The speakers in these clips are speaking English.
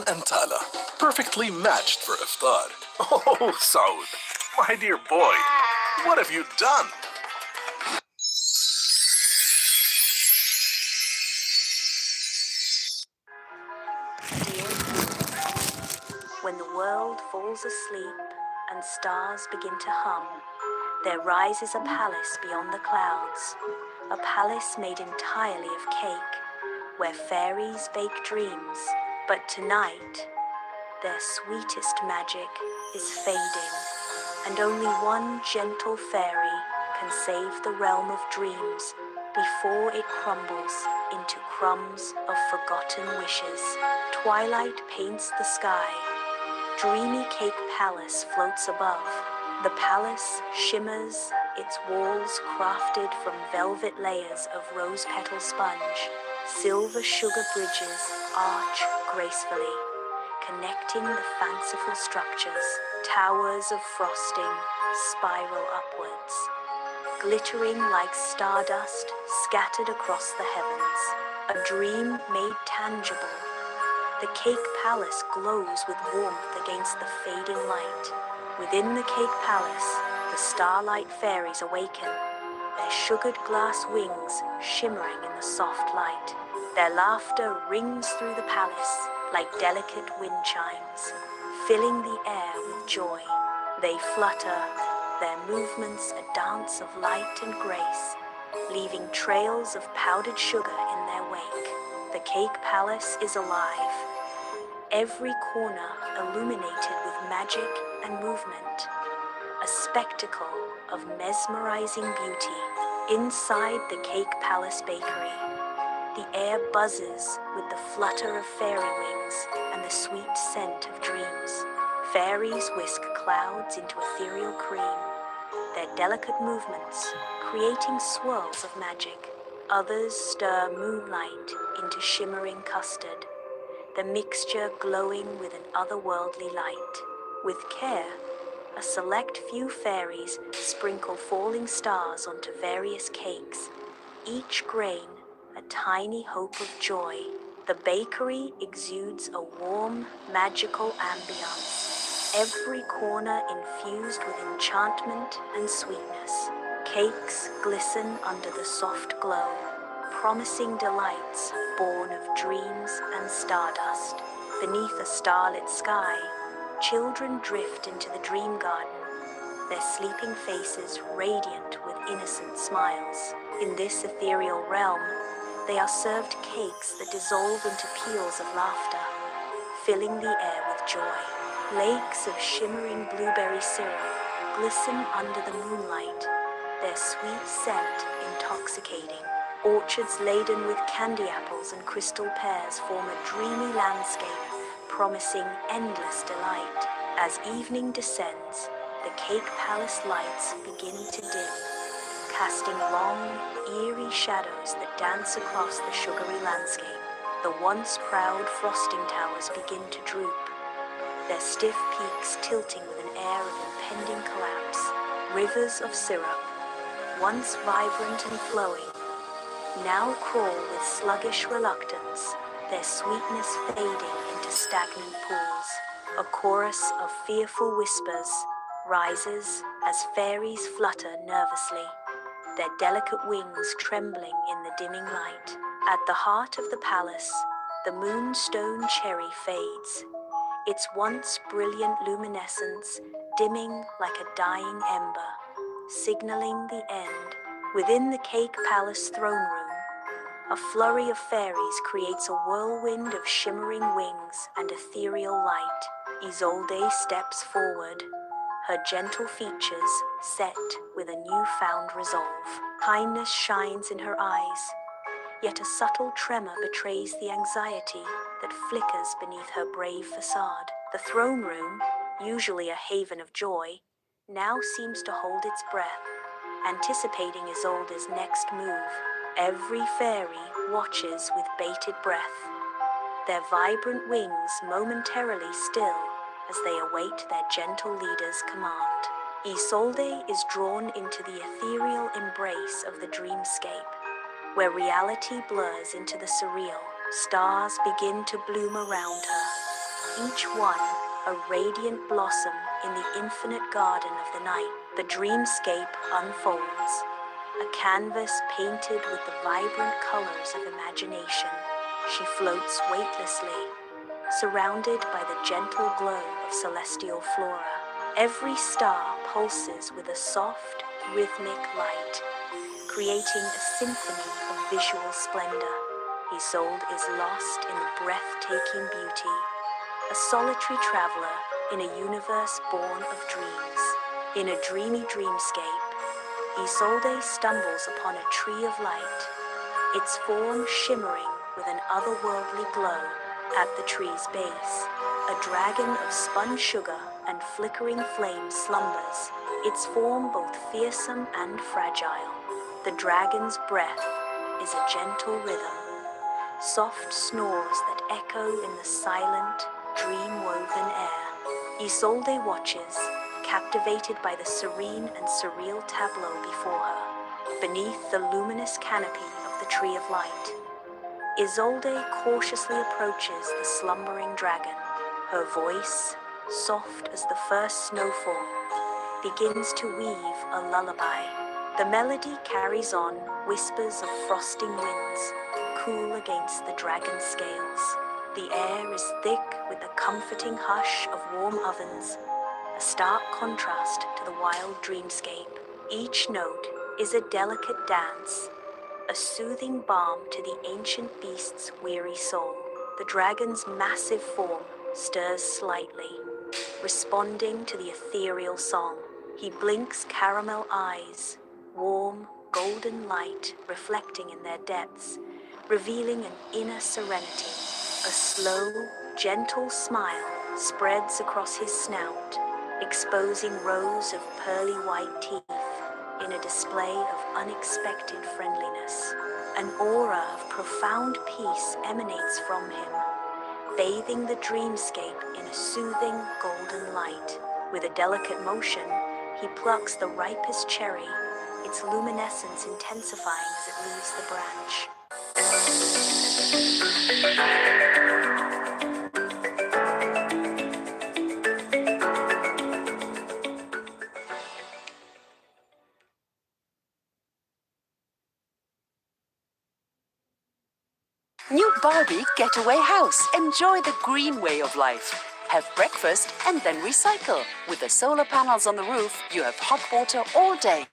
Hassan and Tala, perfectly matched for iftar. Oh, Saud, my dear boy, what have you done? When the world falls asleep and stars begin to hum, there rises a palace beyond the clouds, a palace made entirely of cake, where fairies bake dreams. But tonight, their sweetest magic is fading, and only one gentle fairy can save the realm of dreams before it crumbles into crumbs of forgotten wishes. Twilight paints the sky. Dreamy Cake Palace floats above. The palace shimmers, its walls crafted from velvet layers of rose petal sponge. Silver sugar bridges arch gracefully, connecting the fanciful structures. Towers of frosting spiral upwards, glittering like stardust scattered across the heavens. A dream made tangible. The Cake Palace glows with warmth against the fading light. Within the Cake Palace, the Starlight Fairies awaken, their sugared glass wings shimmering in the soft light. Their laughter rings through the palace like delicate wind chimes, filling the air with joy. They flutter, their movements a dance of light and grace, leaving trails of powdered sugar in their wake. The Cake Palace is alive, every corner illuminated with magic and movement, a spectacle of mesmerizing beauty. Inside the Cake Palace bakery, the air buzzes with the flutter of fairy wings and the sweet scent of dreams. Fairies whisk clouds into ethereal cream, their delicate movements creating swirls of magic. Others stir moonlight into shimmering custard, the mixture glowing with an otherworldly light. With care, a select few fairies sprinkle falling stars onto various cakes, each grain a tiny hope of joy. The bakery exudes a warm, magical ambiance, every corner infused with enchantment and sweetness. Cakes glisten under the soft glow, promising delights born of dreams and stardust. Beneath a starlit sky, children drift into the dream garden, their sleeping faces radiant with innocent smiles. In this ethereal realm, they are served cakes that dissolve into peals of laughter, filling the air with joy. Lakes of shimmering blueberry syrup glisten under the moonlight, their sweet scent intoxicating. Orchards laden with candy apples and crystal pears form a dreamy landscape, promising endless delight. As evening descends, the Cake Palace lights begin to dim, casting long, eerie shadows that dance across the sugary landscape. The once proud frosting towers begin to droop, their stiff peaks tilting with an air of impending collapse. Rivers of syrup, once vibrant and flowing, now crawl with sluggish reluctance, their sweetness fading into stagnant pools. A chorus of fearful whispers rises as fairies flutter nervously, their delicate wings trembling in the dimming light. At the heart of the palace, the moonstone cherry fades, its once brilliant luminescence dimming like a dying ember, signaling the end. Within the Cake Palace throne room, a flurry of fairies creates a whirlwind of shimmering wings and ethereal light. Isolde steps forward, her gentle features set with a newfound resolve. Kindness shines in her eyes, yet a subtle tremor betrays the anxiety that flickers beneath her brave facade. The throne room, usually a haven of joy, now seems to hold its breath, anticipating Isolde's next move. Every fairy watches with bated breath, their vibrant wings momentarily still as they await their gentle leader's command. Isolde is drawn into the ethereal embrace of the dreamscape, where reality blurs into the surreal. Stars begin to bloom around her, each one a radiant blossom in the infinite garden of the night. The dreamscape unfolds, a canvas painted with the vibrant colors of imagination. She floats weightlessly, surrounded by the gentle glow of celestial flora. Every star pulses with a soft, rhythmic light, creating a symphony of visual splendor. Isolde is lost in the breathtaking beauty, a solitary traveler in a universe born of dreams. In a dreamy dreamscape, Isolde stumbles upon a tree of light, its form shimmering with an otherworldly glow. At the tree's base, a dragon of spun sugar and flickering flame slumbers, its form both fearsome and fragile. The dragon's breath is a gentle rhythm, soft snores that echo in the silent, dream-woven air. Isolde watches, captivated by the serene and surreal tableau before her. Beneath the luminous canopy of the Tree of Light, Isolde cautiously approaches the slumbering dragon. Her voice, soft as the first snowfall, begins to weave a lullaby. The melody carries on, whispers of frosting winds, cool against the dragon's scales. The air is thick with the comforting hush of warm ovens, a stark contrast to the wild dreamscape. Each note is a delicate dance, a soothing balm to the ancient beast's weary soul. The dragon's massive form stirs slightly, responding to the ethereal song. He blinks caramel eyes, warm, golden light reflecting in their depths, revealing an inner serenity. A slow, gentle smile spreads across his snout, exposing rows of pearly white teeth in a display of unexpected friendliness. An aura of profound peace emanates from him, bathing the dreamscape in a soothing golden light. With a delicate motion, he plucks the ripest cherry, its luminescence intensifying as it leaves the branch. New Barbie Getaway House. Enjoy the green way of life. Have breakfast and then recycle. With the solar panels on the roof, you have hot water all day.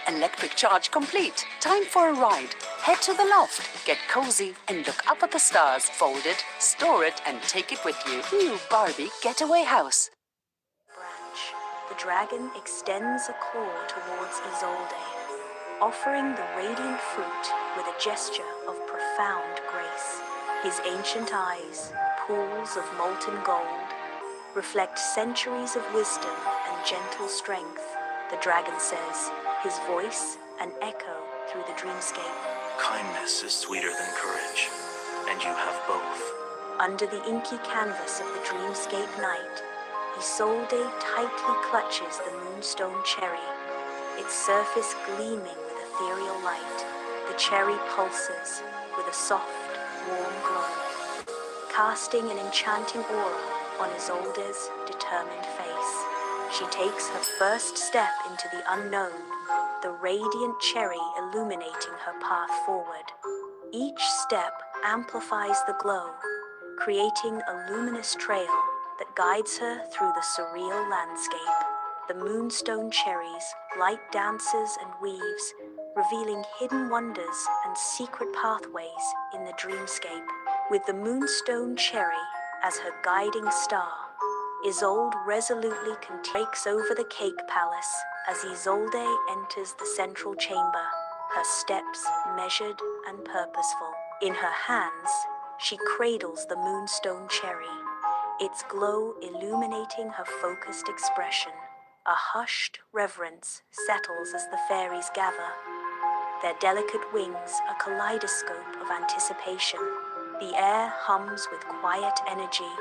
Electric charge complete. Time for a ride. Head to the loft, get cozy, and look up at the stars. Fold it, store it, and take it with you. New Barbie Getaway House. Branch. The dragon extends a claw towards Isolde, offering the radiant fruit with a gesture of profound grace. His ancient eyes, pools of molten gold, reflect centuries of wisdom and gentle strength. The dragon says, his voice an echo through the dreamscape. Kindness is sweeter than courage, and you have both. Under the inky canvas of the dreamscape night, Isolde tightly clutches the moonstone cherry, its surface gleaming with ethereal light. The cherry pulses with a soft, warm glow, casting an enchanting aura on Isolde's determined face. She takes her first step into the unknown, the radiant cherry illuminating her path forward. Each step amplifies the glow, creating a luminous trail that guides her through the surreal landscape. The moonstone cherries light dances and weaves, revealing hidden wonders and secret pathways in the dreamscape. With the moonstone cherry as her guiding star, Isolde resolutely breaks over the cake palace as Isolde enters the central chamber, her steps measured and purposeful. In her hands, she cradles the moonstone cherry, its glow illuminating her focused expression. A hushed reverence settles as the fairies gather, their delicate wings a kaleidoscope of anticipation. The air hums with quiet energy,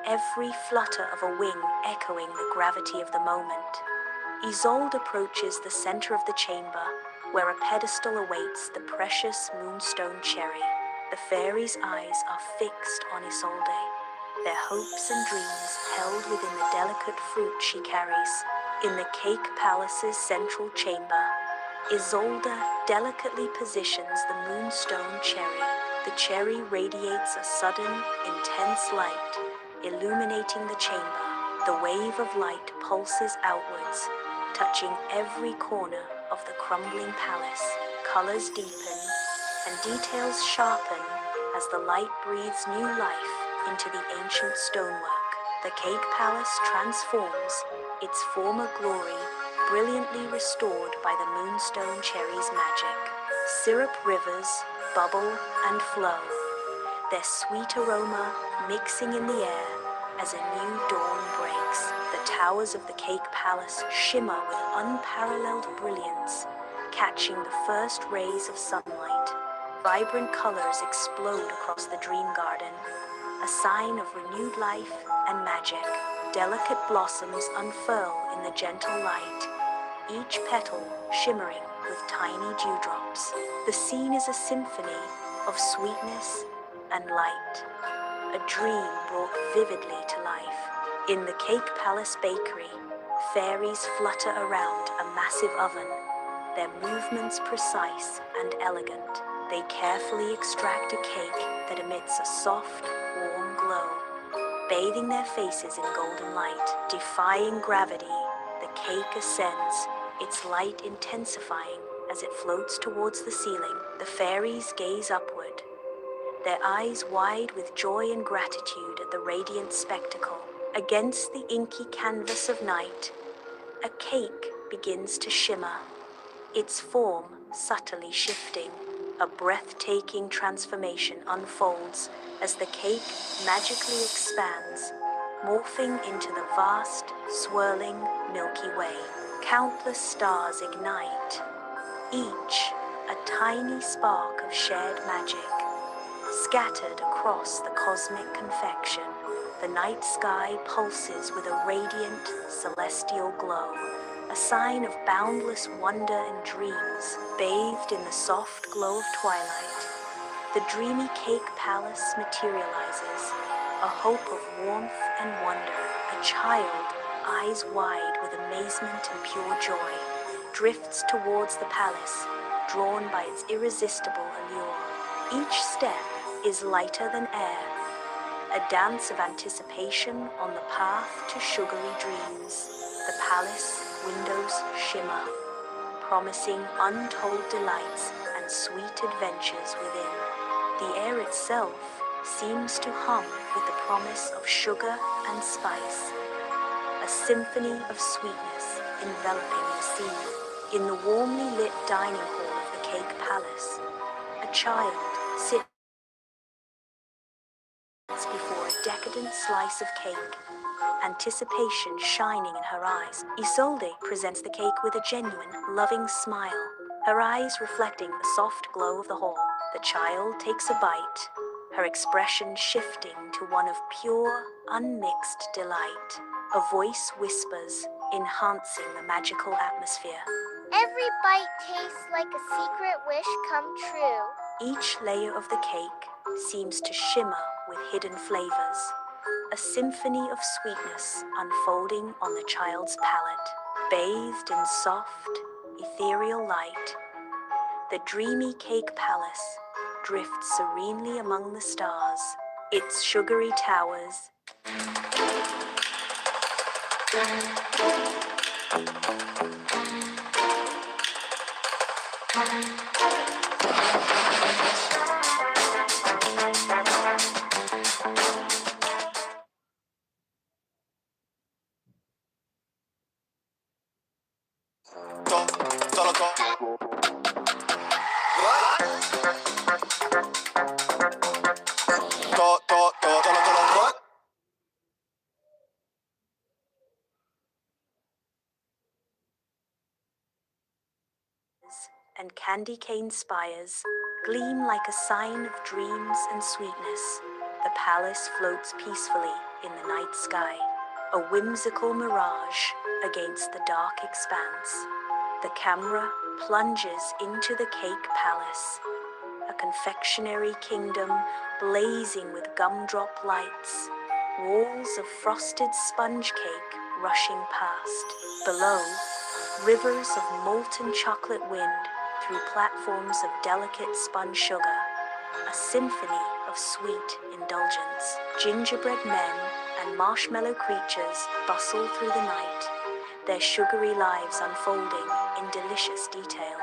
every flutter of a wing echoing the gravity of the moment. Isolde approaches the center of the chamber, where a pedestal awaits the precious moonstone cherry. The fairies' eyes are fixed on Isolde, their hopes and dreams held within the delicate fruit she carries. In the cake palace's central chamber, Isolde delicately positions the moonstone cherry. The cherry radiates a sudden, intense light, illuminating the chamber. The wave of light pulses outwards, touching every corner of the crumbling palace. Colors deepen and details sharpen as the light breathes new life into the ancient stonework. The cake palace transforms, its former glory brilliantly restored by the moonstone cherry's magic. Syrup rivers bubble and flow, their sweet aroma mixing in the air as a new dawn breaks. The towers of the cake palace shimmer with unparalleled brilliance, catching the first rays of sunlight. Vibrant colors explode across the dream garden, a sign of renewed life and magic. Delicate blossoms unfurl in the gentle light, each petal shimmering with tiny dewdrops. The scene is a symphony of sweetness and light, a dream brought vividly to life. In the Cake Palace bakery, fairies flutter around a massive oven, their movements precise and elegant. They carefully extract a cake that emits a soft, warm glow, bathing their faces in golden light. Defying gravity, the cake ascends, its light intensifying as it floats towards the ceiling. The fairies gaze upward, their eyes wide with joy and gratitude at the radiant spectacle. Against the inky canvas of night, a cake begins to shimmer, its form subtly shifting. A breathtaking transformation unfolds as the cake magically expands, morphing into the vast, swirling Milky Way. Countless stars ignite, each a tiny spark of shared magic. Scattered across the cosmic confection, the night sky pulses with a radiant, celestial glow, a sign of boundless wonder and dreams. Bathed in the soft glow of twilight, the dreamy cake palace materializes, a hope of warmth and wonder. A child, eyes wide with amazement and pure joy, drifts towards the palace, drawn by its irresistible allure. Each step is lighter than air, a dance of anticipation on the path to sugary dreams. The palace windows shimmer, promising untold delights and sweet adventures within. The air itself seems to hum with the promise of sugar and spice, a symphony of sweetness enveloping the scene. In the warmly lit dining hall of the Cake Palace, a child sits before a decadent slice of cake, anticipation shining in her eyes. Isolde presents the cake with a genuine, loving smile, her eyes reflecting the soft glow of the hall. The child takes a bite, her expression shifting to one of pure, unmixed delight. A voice whispers, enhancing the magical atmosphere. Every bite tastes like a secret wish come true. Each layer of the cake seems to shimmer with hidden flavors, a symphony of sweetness unfolding on the child's palate. Bathed in soft, ethereal light, the dreamy Cake Palace drifts serenely among the stars, its sugary towers and candy cane spires gleam like a sign of dreams and sweetness. The palace floats peacefully in the night sky, a whimsical mirage against the dark expanse. The camera plunges into the Cake Palace, a confectionery kingdom blazing with gumdrop lights, walls of frosted sponge cake rushing past. Below, rivers of molten chocolate wind through platforms of delicate spun sugar, a symphony of sweet indulgence. Gingerbread men and marshmallow creatures bustle through the night, their sugary lives unfolding in delicious detail.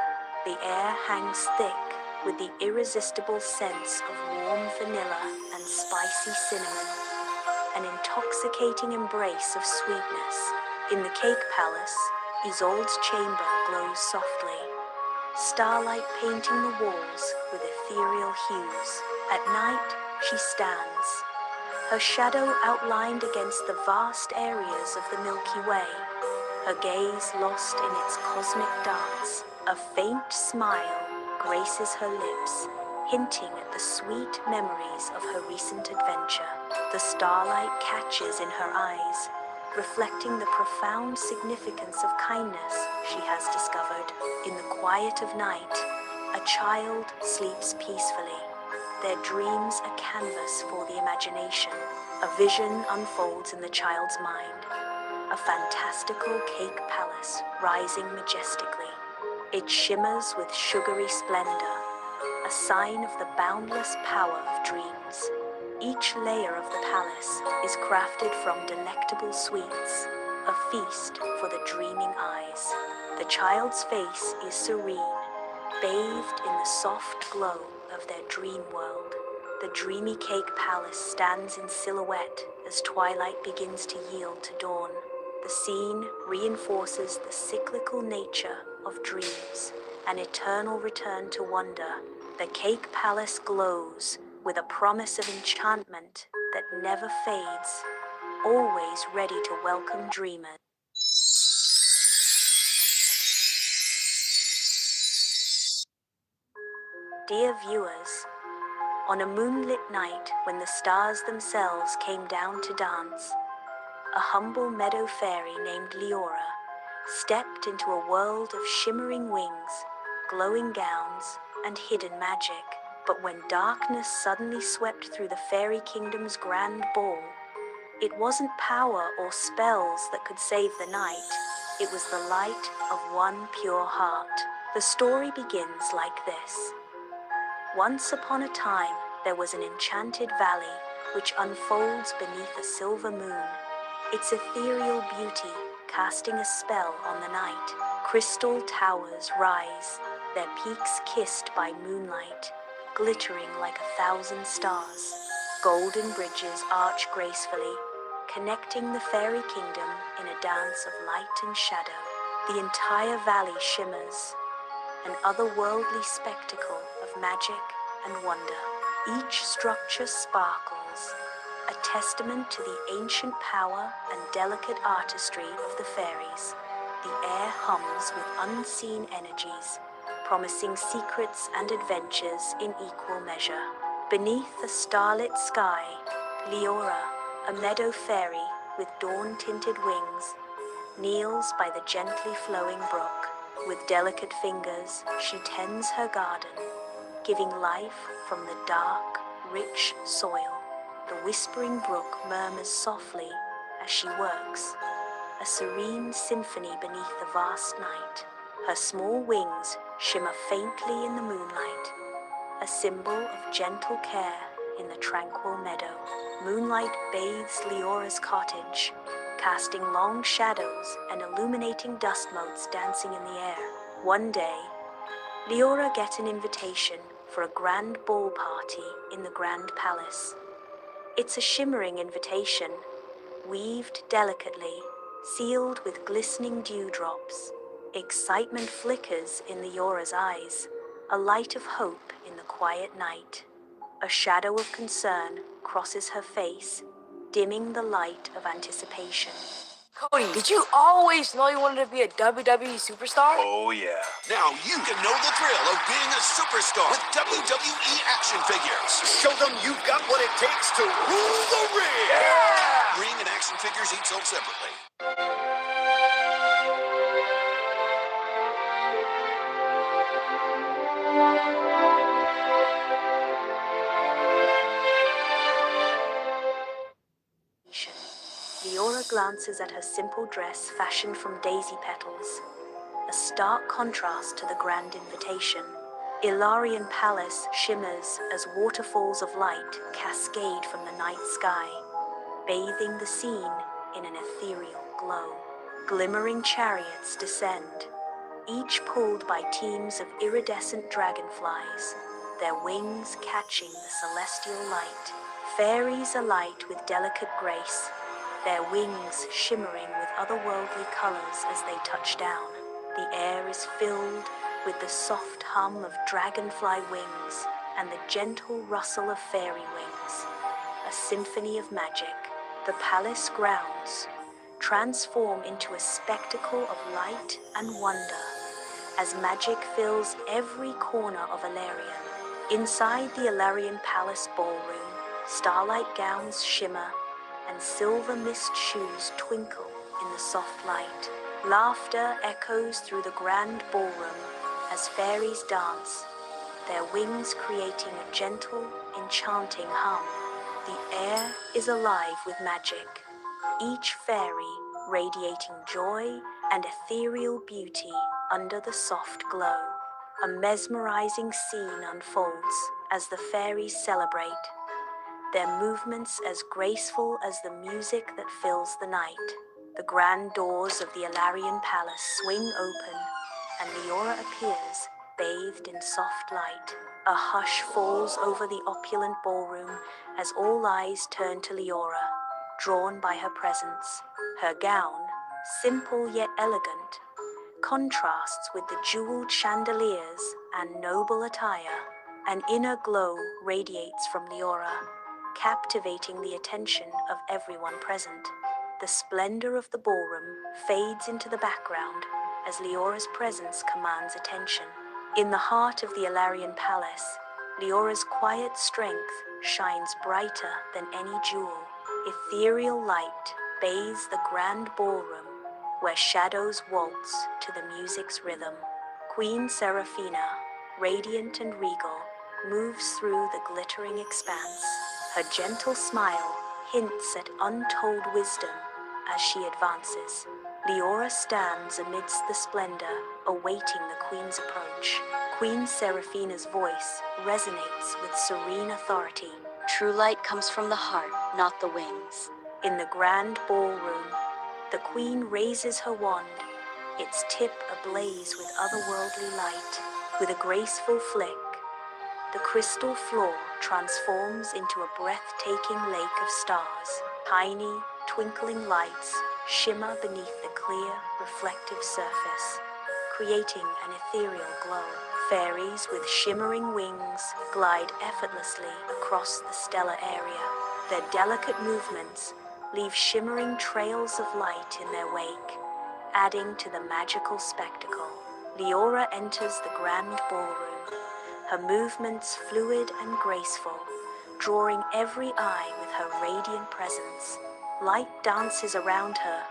The air hangs thick with the irresistible sense of warm vanilla and spicy cinnamon, an intoxicating embrace of sweetness. In the cake palace, Isolde's chamber glows softly, starlight painting the walls with ethereal hues. At night, she stands, her shadow outlined against the vast areas of the Milky Way, her gaze lost in its cosmic dance. A faint smile graces her lips, hinting at the sweet memories of her recent adventure. The starlight catches in her eyes, reflecting the profound significance of kindness she has discovered. In the quiet of night, a child sleeps peacefully, their dreams a canvas for the imagination. A vision unfolds in the child's mind, a fantastical cake palace rising majestically. It shimmers with sugary splendor, a sign of the boundless power of dreams. Each layer of the palace is crafted from delectable sweets, a feast for the dreaming eyes. The child's face is serene, bathed in the soft glow of their dream world. The dreamy cake palace stands in silhouette as twilight begins to yield to dawn. The scene reinforces the cyclical nature of dreams, an eternal return to wonder. The cake palace glows with a promise of enchantment that never fades, always ready to welcome dreamers. Dear viewers, on a moonlit night when the stars themselves came down to dance, a humble meadow fairy named Leora stepped into a world of shimmering wings, glowing gowns, and hidden magic. But when darkness suddenly swept through the fairy kingdom's grand ball, it wasn't power or spells that could save the night. It was the light of one pure heart. The story begins like this. Once upon a time, there was an enchanted valley which unfolds beneath a silver moon, its ethereal beauty casting a spell on the night. Crystal towers rise, their peaks kissed by moonlight, glittering like 1,000 stars. Golden bridges arch gracefully, connecting the fairy kingdom in a dance of light and shadow. The entire valley shimmers, an otherworldly spectacle of magic and wonder. Each structure sparkles, a testament to the ancient power and delicate artistry of the fairies. The air hums with unseen energies, promising secrets and adventures in equal measure. Beneath a starlit sky, Leora, a meadow fairy with dawn-tinted wings, kneels by the gently flowing brook. With delicate fingers, she tends her garden, giving life from the dark, rich soil. The whispering brook murmurs softly as she works, a serene symphony beneath the vast night. Her small wings shimmer faintly in the moonlight, a symbol of gentle care in the tranquil meadow. Moonlight bathes Leora's cottage, casting long shadows and illuminating dust motes dancing in the air. One day, Leora gets an invitation for a grand ball party in the Grand Palace. It's a shimmering invitation, weaved delicately, sealed with glistening dewdrops. Excitement flickers in Leora's eyes, a light of hope in the quiet night. A shadow of concern crosses her face, dimming the light of anticipation. Cody, did you always know you wanted to be a WWE superstar? Oh, yeah. Now you can know the thrill of being a superstar with WWE action figures. Show them you've got what it takes to rule the ring. Yeah! Ring and action figures each sold separately. glances at her simple dress fashioned from daisy petals, a stark contrast to the grand invitation. Ilarion Palace shimmers as waterfalls of light cascade from the night sky, bathing the scene in an ethereal glow. Glimmering chariots descend, each pulled by teams of iridescent dragonflies, their wings catching the celestial light. Fairies alight with delicate grace, their wings shimmering with otherworldly colors as they touch down. The air is filled with the soft hum of dragonfly wings and the gentle rustle of fairy wings. A symphony of magic. The palace grounds transform into a spectacle of light and wonder as magic fills every corner of Ilarion. Inside the Ilarion Palace ballroom, starlight gowns shimmer and silver mist shoes twinkle in the soft light. Laughter echoes through the grand ballroom as fairies dance, their wings creating a gentle, enchanting hum. The air is alive with magic, each fairy radiating joy and ethereal beauty under the soft glow. A mesmerizing scene unfolds as the fairies celebrate, their movements as graceful as the music that fills the night. The grand doors of the Ilarion Palace swing open, and Leora appears, bathed in soft light. A hush falls over the opulent ballroom as all eyes turn to Leora, drawn by her presence. Her gown, simple yet elegant, contrasts with the jeweled chandeliers and noble attire. An inner glow radiates from Leora, captivating the attention of everyone present. The splendor of the ballroom fades into the background as Leora's presence commands attention. In the heart of the Ilarion Palace, Leora's quiet strength shines brighter than any jewel. Ethereal light bathes the grand ballroom, where shadows waltz to the music's rhythm. Queen Seraphina, radiant and regal, moves through the glittering expanse. Her gentle smile hints at untold wisdom as she advances. Leora stands amidst the splendor, awaiting the queen's approach. Queen Seraphina's voice resonates with serene authority. True light comes from the heart, not the wings. In the grand ballroom, the queen raises her wand, its tip ablaze with otherworldly light. With a graceful flick, the crystal floor transforms into a breathtaking lake of stars. Tiny, twinkling lights shimmer beneath the clear, reflective surface, creating an ethereal glow. Fairies with shimmering wings glide effortlessly across the stellar area. Their delicate movements leave shimmering trails of light in their wake, adding to the magical spectacle. Leora enters the grand ballroom, her movements fluid and graceful, drawing every eye with her radiant presence. Light dances around her,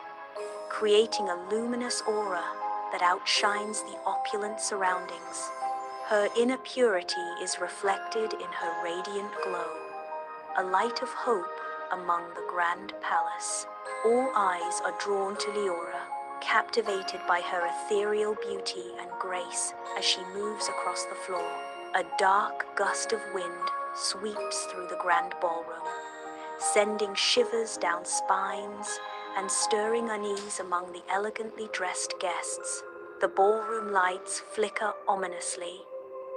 creating a luminous aura that outshines the opulent surroundings. Her inner purity is reflected in her radiant glow, a light of hope among the grand palace. All eyes are drawn to Leora, captivated by her ethereal beauty and grace as she moves across the floor. A dark gust of wind sweeps through the grand ballroom, sending shivers down spines and stirring unease among the elegantly dressed guests. The ballroom lights flicker ominously,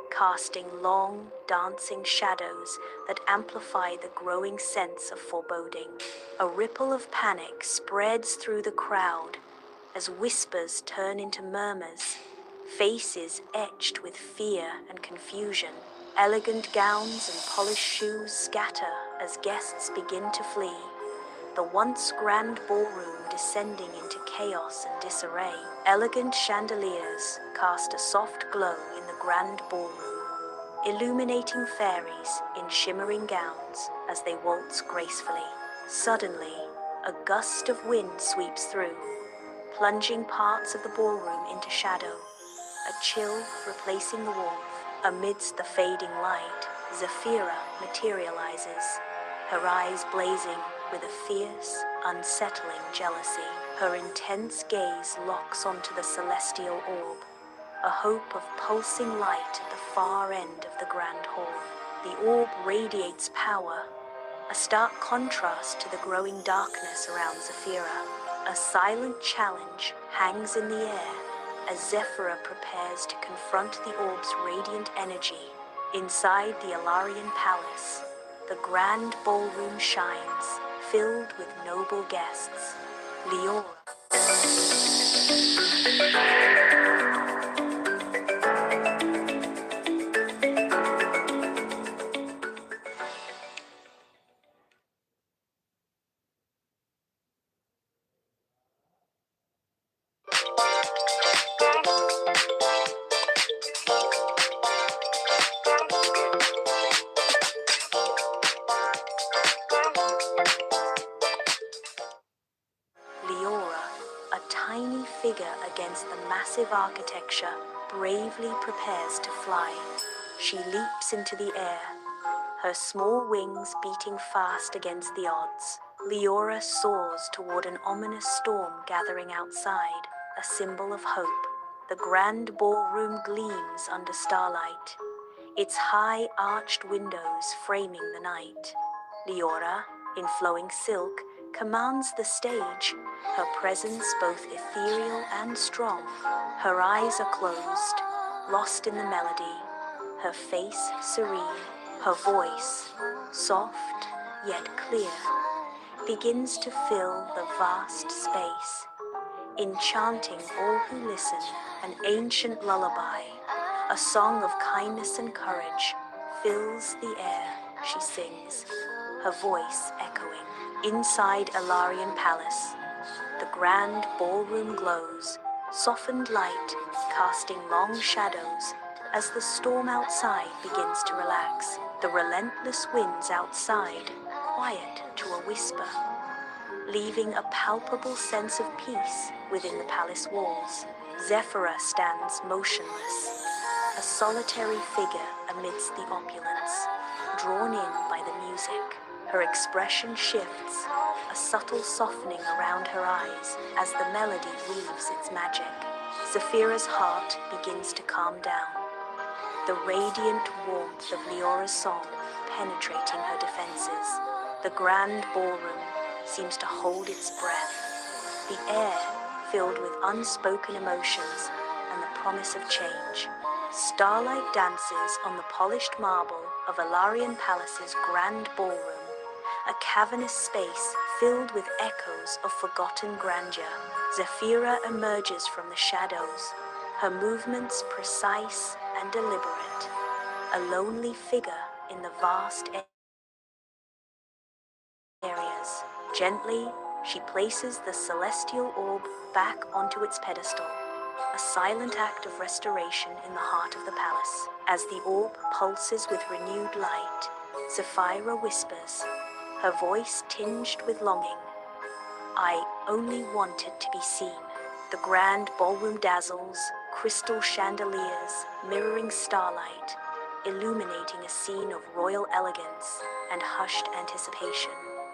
casting long, dancing shadows that amplify the growing sense of foreboding. A ripple of panic spreads through the crowd as whispers turn into murmurs, faces etched with fear and confusion. Elegant gowns and polished shoes scatter as guests begin to flee, the once grand ballroom descending into chaos and disarray. Elegant chandeliers cast a soft glow in the grand ballroom, illuminating fairies in shimmering gowns as they waltz gracefully. Suddenly, a gust of wind sweeps through, plunging parts of the ballroom into shadow, a chill replacing the warmth. Amidst the fading light, Zephyra materializes, her eyes blazing with a fierce, unsettling jealousy. Her intense gaze locks onto the celestial orb, a hope of pulsing light at the far end of the grand hall. The orb radiates power, a stark contrast to the growing darkness around Zephyra. A silent challenge hangs in the air as Zephyra prepares to confront the orb's radiant energy. Inside the Ilarian palace, the grand ballroom shines, filled with noble guests. Leora. Leora, a tiny figure against the massive architecture, bravely prepares to fly. She leaps into the air, her small wings beating fast against the odds. Leora soars toward an ominous storm gathering outside, a symbol of hope. The grand ballroom gleams under starlight, its high arched windows framing the night. Leora, in flowing silk, commands the stage, her presence both ethereal and strong. Her eyes are closed, lost in the melody, her face serene, her voice, soft yet clear, begins to fill the vast space, enchanting all who listen. An ancient lullaby, a song of kindness and courage, fills the air. She sings, her voice echoing. Inside Ilarian Palace, the grand ballroom glows, softened light casting long shadows as the storm outside begins to relax. The relentless winds outside quiet to a whisper, leaving a palpable sense of peace within the palace walls. Zephyra stands motionless, a solitary figure amidst the opulence, drawn in by the music. Her expression shifts, a subtle softening around her eyes as the melody weaves its magic. Zephyra's heart begins to calm down, the radiant warmth of Leora's song penetrating her defenses. The grand ballroom seems to hold its breath, the air filled with unspoken emotions and the promise of change. Starlight dances on the polished marble of Ilarian Palace's grand ballroom, a cavernous space filled with echoes of forgotten grandeur. Zephyra emerges from the shadows, her movements precise and deliberate, a lonely figure in the vast areas. Gently, she places the celestial orb back onto its pedestal, a silent act of restoration in the heart of the palace. As the orb pulses with renewed light, Zephyra whispers, her voice tinged with longing, "I only wanted to be seen." The grand ballroom dazzles, crystal chandeliers mirroring starlight, illuminating a scene of royal elegance and hushed anticipation.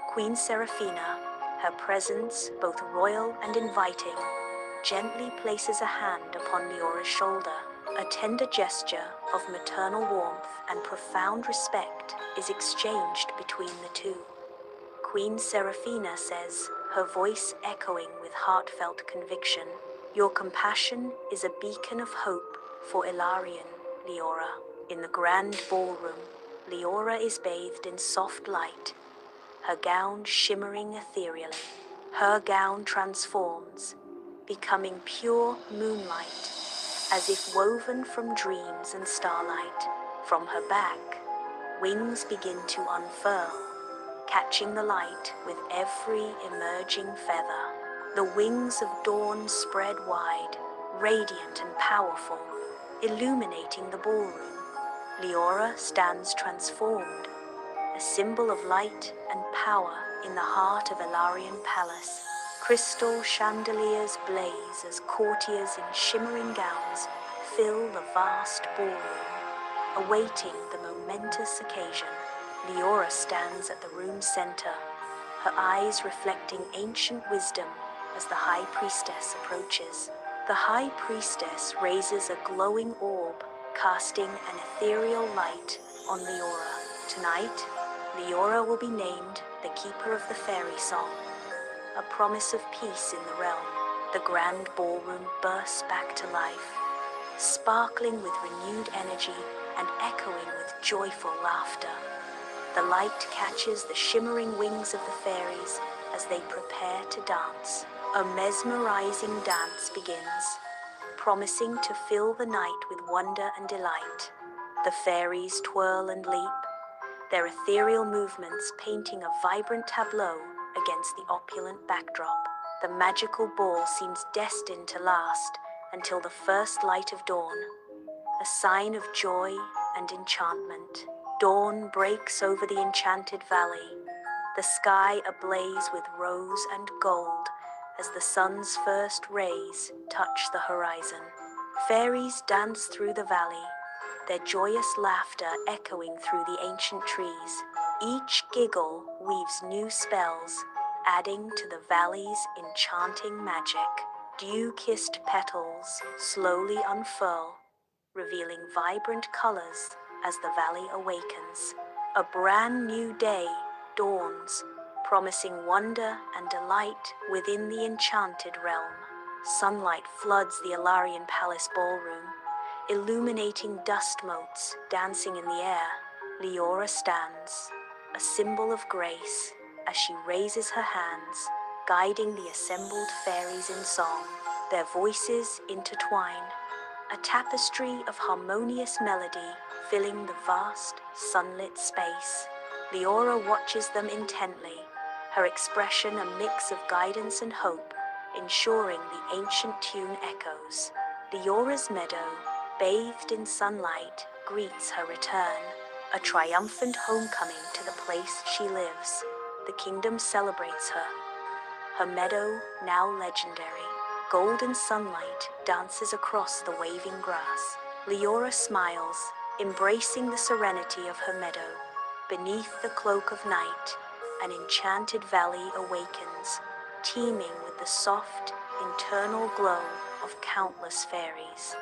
Queen Seraphina, her presence both royal and inviting, gently places a hand upon Leora's shoulder. A tender gesture of maternal warmth and profound respect is exchanged between the two. Queen Seraphina says, her voice echoing with heartfelt conviction, "Your compassion is a beacon of hope for Ilarian, Leora." In the grand ballroom, Leora is bathed in soft light, her gown shimmering ethereally. Her gown transforms, becoming pure moonlight, as if woven from dreams and starlight. From her back, wings begin to unfurl, catching the light with every emerging feather. The wings of dawn spread wide, radiant and powerful, illuminating the ballroom. Leora stands transformed, a symbol of light and power in the heart of Ilarian Palace. Crystal chandeliers blaze as courtiers in shimmering gowns fill the vast ballroom, awaiting the momentous occasion. Leora stands at the room's center, her eyes reflecting ancient wisdom as the High Priestess approaches. The High Priestess raises a glowing orb, casting an ethereal light on Leora. Tonight, Leora will be named the Keeper of the Fairy Song, a promise of peace in the realm. The grand ballroom bursts back to life, sparkling with renewed energy and echoing with joyful laughter. The light catches the shimmering wings of the fairies as they prepare to dance. A mesmerizing dance begins, promising to fill the night with wonder and delight. The fairies twirl and leap, their ethereal movements painting a vibrant tableau against the opulent backdrop. The magical ball seems destined to last until the first light of dawn, a sign of joy and enchantment. Dawn breaks over the enchanted valley, the sky ablaze with rose and gold as the sun's first rays touch the horizon. Fairies dance through the valley, their joyous laughter echoing through the ancient trees. Each giggle weaves new spells, adding to the valley's enchanting magic. Dew-kissed petals slowly unfurl, revealing vibrant colors as the valley awakens. A brand new day dawns, promising wonder and delight within the enchanted realm. Sunlight floods the Alarian Palace ballroom, illuminating dust motes dancing in the air. Leora stands, a symbol of grace, as she raises her hands, guiding the assembled fairies in song. Their voices intertwine, a tapestry of harmonious melody filling the vast, sunlit space. Leora watches them intently, her expression a mix of guidance and hope, ensuring the ancient tune echoes. Leora's meadow, bathed in sunlight, greets her return, a triumphant homecoming to the place she lives. The kingdom celebrates her, her meadow now legendary. Golden sunlight dances across the waving grass. Leora smiles, embracing the serenity of her meadow. Beneath the cloak of night, an enchanted valley awakens, teeming with the soft, internal glow of countless fairies.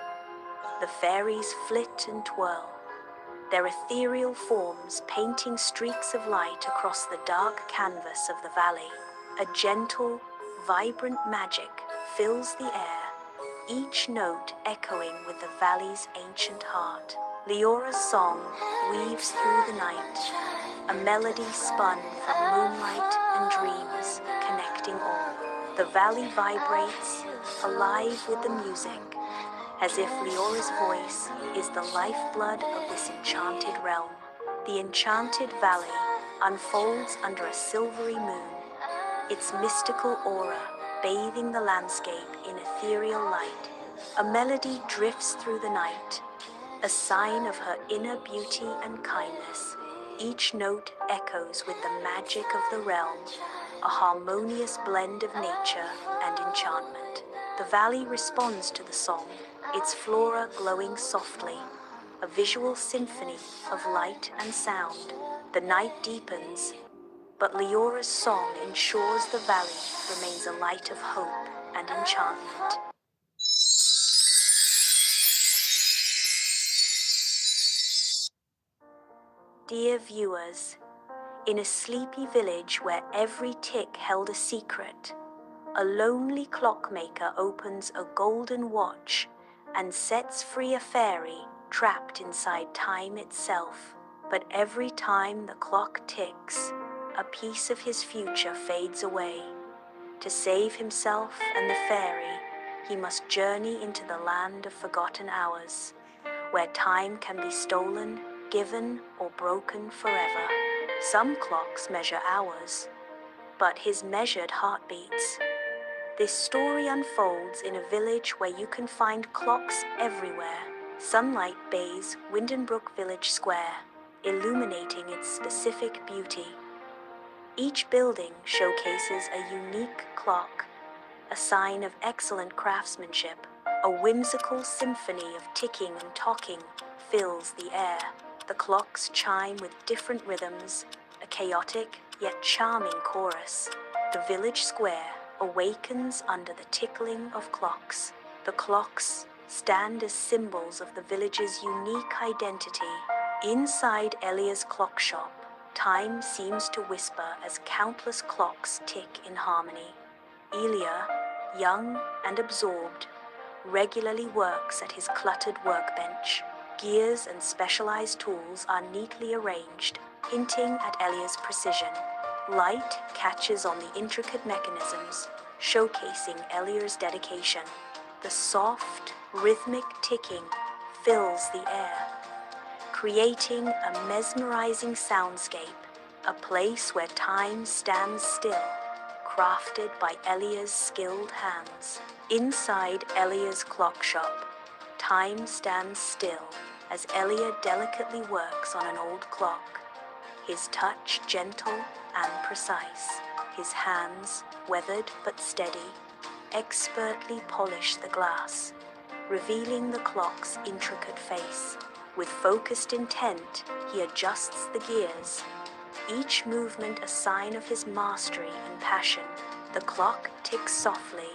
The fairies flit and twirl, their ethereal forms painting streaks of light across the dark canvas of the valley. A gentle, vibrant magic fills the air, each note echoing with the valley's ancient heart. Leora's song weaves through the night, a melody spun from moonlight and dreams, connecting all. The valley vibrates, alive with the music, as if Leora's voice is the lifeblood of this enchanted realm. The enchanted valley unfolds under a silvery moon, its mystical aura bathing the landscape in ethereal light. A melody drifts through the night, a sign of her inner beauty and kindness. Each note echoes with the magic of the realm, a harmonious blend of nature and enchantment. The valley responds to the song, its flora glowing softly, a visual symphony of light and sound. The night deepens, but Leora's song ensures the valley remains a light of hope and enchantment. Dear viewers, in a sleepy village where every tick held a secret, a lonely clockmaker opens a golden watch and sets free a fairy trapped inside time itself. But every time the clock ticks, a piece of his future fades away. To save himself and the fairy, he must journey into the land of forgotten hours, where time can be stolen, given, or broken forever. Some clocks measure hours, but his measured heartbeats. This story unfolds in a village where you can find clocks everywhere. Sunlight bathes Windenbrook Village Square, illuminating its specific beauty. Each building showcases a unique clock, a sign of excellent craftsmanship. A whimsical symphony of ticking and talking fills the air. The clocks chime with different rhythms, a chaotic yet charming chorus. The village square awakens under the tickling of clocks. The clocks stand as symbols of the village's unique identity. Inside Elia's clock shop, time seems to whisper as countless clocks tick in harmony. Elia, young and absorbed, regularly works at his cluttered workbench. Gears and specialized tools are neatly arranged, hinting at Elia's precision. Light catches on the intricate mechanisms, showcasing Elia's dedication. The soft, rhythmic ticking fills the air, creating a mesmerizing soundscape, a place where time stands still, crafted by Elia's skilled hands. Inside Elia's clock shop, time stands still as Elia delicately works on an old clock, his touch gentle and precise. His hands, weathered but steady, expertly polish the glass, revealing the clock's intricate face. With focused intent, he adjusts the gears, each movement a sign of his mastery and passion. The clock ticks softly,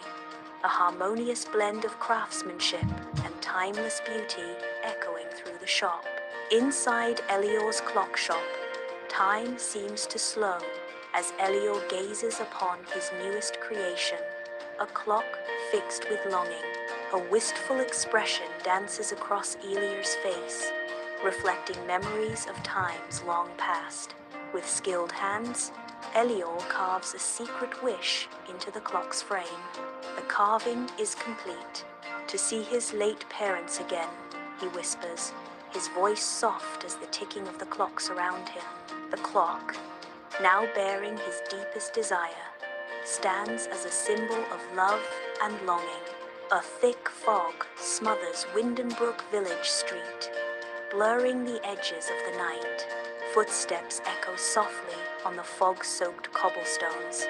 a harmonious blend of craftsmanship and timeless beauty echoing through the shop. Inside Elior's clock shop, time seems to slow as Elior gazes upon his newest creation, a clock fixed with longing. A wistful expression dances across Elior's face, reflecting memories of times long past. With skilled hands, Elior carves a secret wish into the clock's frame. The carving is complete. To see his late parents again, he whispers, his voice soft as the ticking of the clocks around him. The clock, now bearing his deepest desire, stands as a symbol of love and longing. A thick fog smothers Windenbrook village street, blurring the edges of the night. Footsteps echo softly on the fog-soaked cobblestones.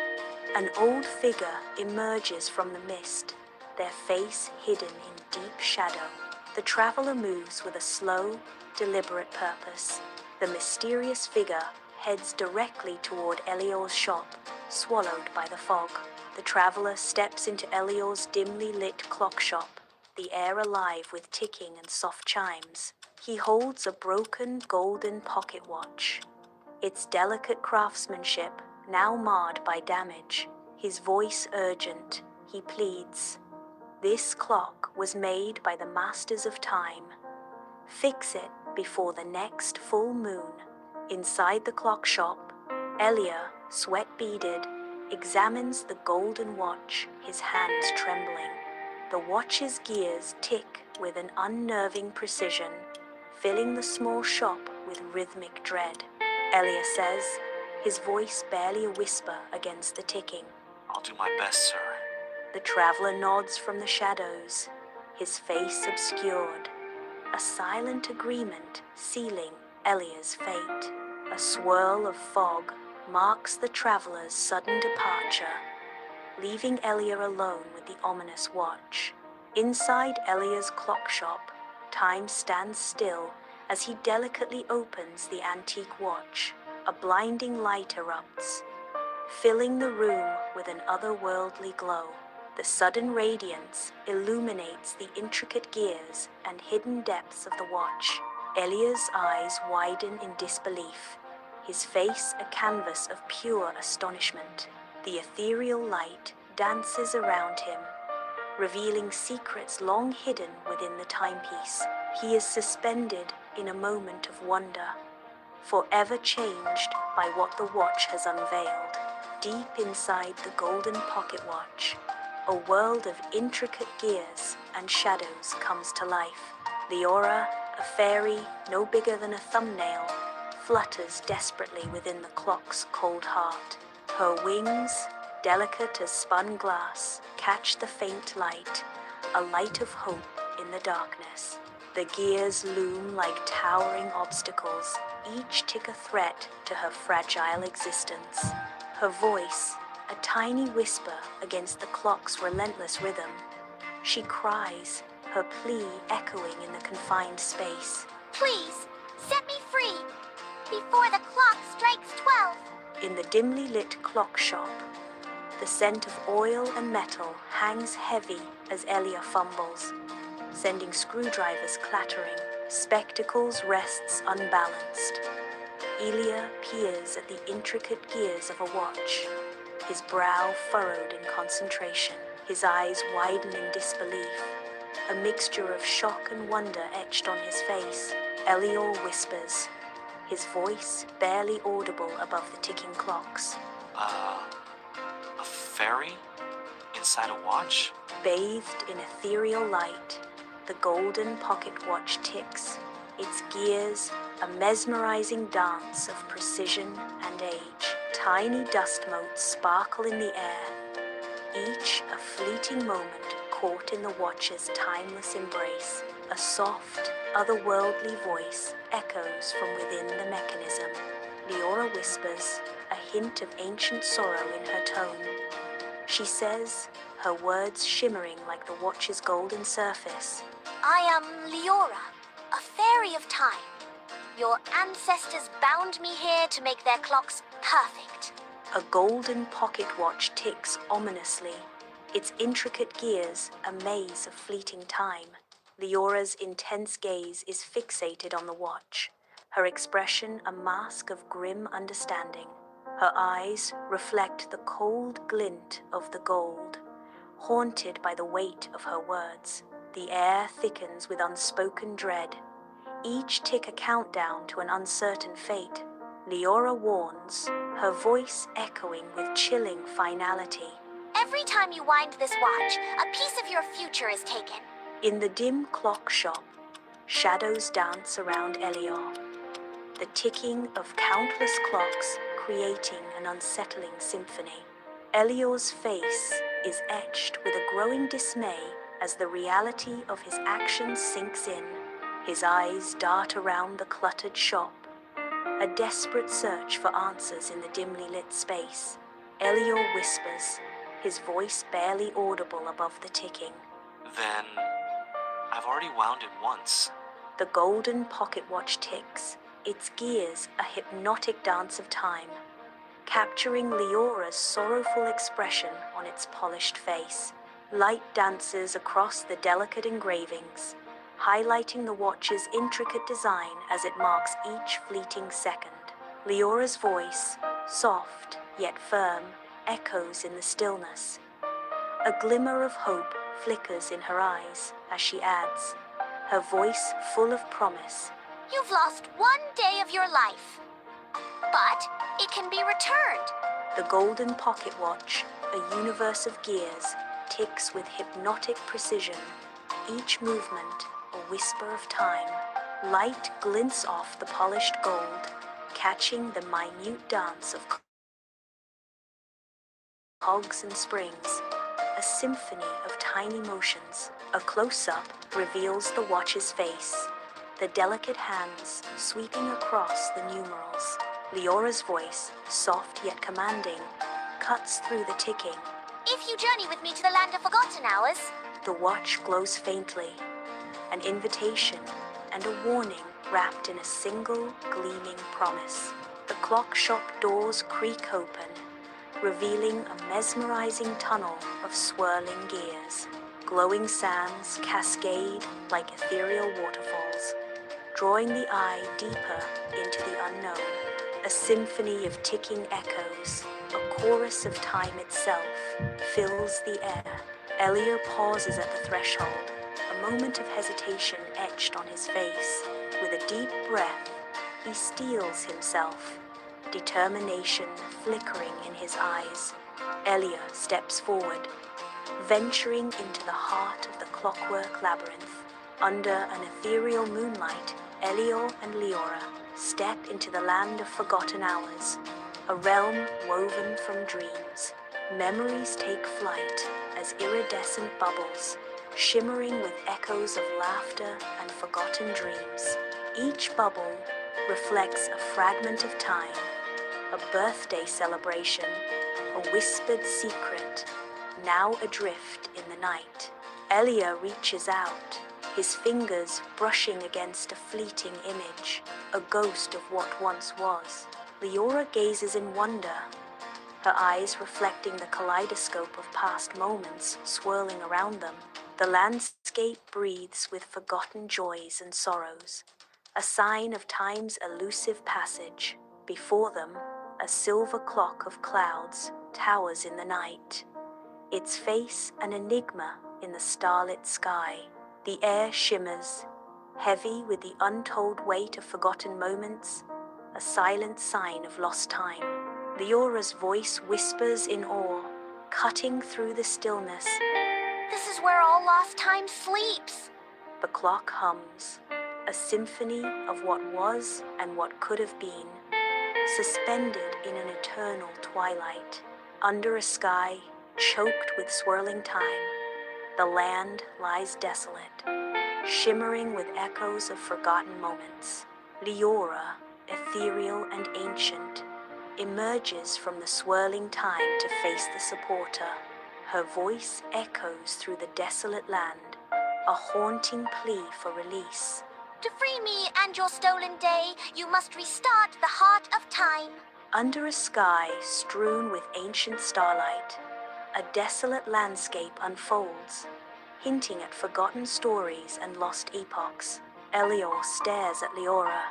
An old figure emerges from the mist, their face hidden in deep shadow. The traveler moves with a slow, deliberate purpose. The mysterious figure heads directly toward Elior's shop, swallowed by the fog. The traveler steps into Elior's dimly lit clock shop, the air alive with ticking and soft chimes. He holds a broken golden pocket watch, its delicate craftsmanship now marred by damage. His voice urgent, he pleads, "This clock was made by the masters of time. Fix it before the next full moon." Inside the clock shop, Elia, sweat beaded, examines the golden watch, his hands trembling. The watch's gears tick with an unnerving precision, filling the small shop with rhythmic dread. Elia says, his voice barely a whisper against the ticking. "I'll do my best, sir." The traveler nods from the shadows, his face obscured, a silent agreement sealing Elia's fate. A swirl of fog marks the traveler's sudden departure, leaving Elia alone with the ominous watch. Inside Elia's clock shop, time stands still as he delicately opens the antique watch. A blinding light erupts, filling the room with an otherworldly glow. The sudden radiance illuminates the intricate gears and hidden depths of the watch. Elia's eyes widen in disbelief, his face a canvas of pure astonishment. The ethereal light dances around him, revealing secrets long hidden within the timepiece. He is suspended in a moment of wonder, forever changed by what the watch has unveiled. Deep inside the golden pocket watch, a world of intricate gears and shadows comes to life. Leora, a fairy no bigger than a thumbnail, flutters desperately within the clock's cold heart. Her wings, delicate as spun glass, catch the faint light, a light of hope in the darkness. The gears loom like towering obstacles, each tick a threat to her fragile existence. Her voice, a tiny whisper against the clock's relentless rhythm. She cries, her plea echoing in the confined space. Please, set me free before the clock strikes 12. In the dimly lit clock shop, the scent of oil and metal hangs heavy as Elia fumbles, sending screwdrivers clattering. Spectacles rests unbalanced. Elia peers at the intricate gears of a watch, his brow furrowed in concentration, his eyes widen in disbelief, a mixture of shock and wonder etched on his face. Elior whispers, his voice barely audible above the ticking clocks. A fairy? Inside a watch? Bathed in ethereal light, the golden pocket watch ticks, its gears a mesmerizing dance of precision and age. Tiny dust motes sparkle in the air, each a fleeting moment caught in the watch's timeless embrace. A soft, otherworldly voice echoes from within the mechanism. Leora whispers, a hint of ancient sorrow in her tone. She says, her words shimmering like the watch's golden surface. I am Leora, a fairy of time. Your ancestors bound me here to make their clocks perfect. A golden pocket watch ticks ominously, its intricate gears a maze of fleeting time. Leora's intense gaze is fixated on the watch, her expression a mask of grim understanding. Her eyes reflect the cold glint of the gold, haunted by the weight of her words. The air thickens with unspoken dread, each tick a countdown to an uncertain fate. Leora warns, her voice echoing with chilling finality. Every time you wind this watch, a piece of your future is taken. In the dim clock shop, shadows dance around Elior, the ticking of countless clocks creating an unsettling symphony. Elior's face is etched with a growing dismay as the reality of his actions sinks in. His eyes dart around the cluttered shop, a desperate search for answers in the dimly lit space. Elior whispers, his voice barely audible above the ticking. Then I've already wound it once. The golden pocket watch ticks, its gears a hypnotic dance of time, capturing Leora's sorrowful expression on its polished face. Light dances across the delicate engravings, highlighting the watch's intricate design as it marks each fleeting second. Leora's voice, soft yet firm, echoes in the stillness. A glimmer of hope flickers in her eyes as she adds, her voice full of promise. You've lost one day of your life, but it can be returned. The golden pocket watch, a universe of gears, ticks with hypnotic precision, each movement a whisper of time. Light glints off the polished gold, catching the minute dance of cogs and springs, a symphony of tiny motions. A close-up reveals the watch's face, the delicate hands sweeping across the numerals. Leora's voice, soft yet commanding, cuts through the ticking. If you journey with me to the land of forgotten hours, The watch glows faintly, an invitation and a warning wrapped in a single gleaming promise. The clock shop doors creak open, revealing a mesmerizing tunnel of swirling gears. Glowing sands cascade like ethereal waterfalls, drawing the eye deeper into the unknown. A symphony of ticking echoes, a chorus of time itself, fills the air. Elior pauses at the threshold, a moment of hesitation etched on his face. With a deep breath, he steels himself, determination flickering in his eyes. Elior steps forward, venturing into the heart of the clockwork labyrinth. Under an ethereal moonlight, Elior and Leora step into the land of forgotten hours, a realm woven from dreams. Memories take flight as iridescent bubbles, shimmering with echoes of laughter and forgotten dreams. Each bubble reflects a fragment of time, a birthday celebration, a whispered secret, now adrift in the night. Elior reaches out, his fingers brushing against a fleeting image, a ghost of what once was. Leora gazes in wonder, her eyes reflecting the kaleidoscope of past moments swirling around them. The landscape breathes with forgotten joys and sorrows, a sign of time's elusive passage. Before them, a silver clock of clouds towers in the night, its face an enigma in the starlit sky. The air shimmers, heavy with the untold weight of forgotten moments, a silent sign of lost time. Leora's voice whispers in awe, cutting through the stillness. This is where all lost time sleeps. The clock hums, a symphony of what was and what could have been, suspended in an eternal twilight. Under a sky choked with swirling time, the land lies desolate, shimmering with echoes of forgotten moments. Leora, ethereal and ancient, emerges from the swirling time to face the supporter. Her voice echoes through the desolate land, a haunting plea for release. To free me and your stolen day, you must restart the heart of time. Under a sky strewn with ancient starlight, a desolate landscape unfolds, hinting at forgotten stories and lost epochs. Elior stares at Leora,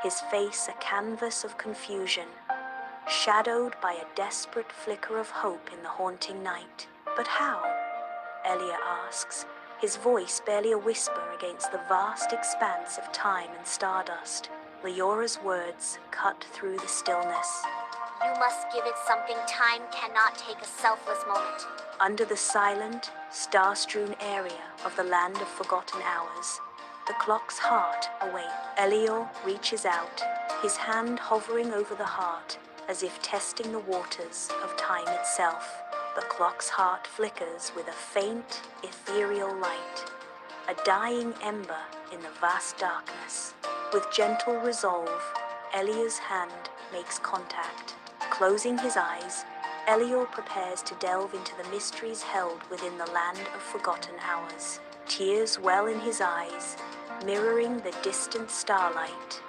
his face a canvas of confusion, shadowed by a desperate flicker of hope in the haunting night. But how? Elia asks, his voice barely a whisper against the vast expanse of time and stardust. Leora's words cut through the stillness. You must give it something time cannot take, a selfless moment. Under the silent, star-strewn area of the land of forgotten hours, the clock's heart awaits. Elior reaches out, his hand hovering over the heart, as if testing the waters of time itself. The clock's heart flickers with a faint, ethereal light, a dying ember in the vast darkness. With gentle resolve, Elior's hand makes contact. Closing his eyes, Elior prepares to delve into the mysteries held within the land of forgotten hours. Tears well in his eyes, mirroring the distant starlight,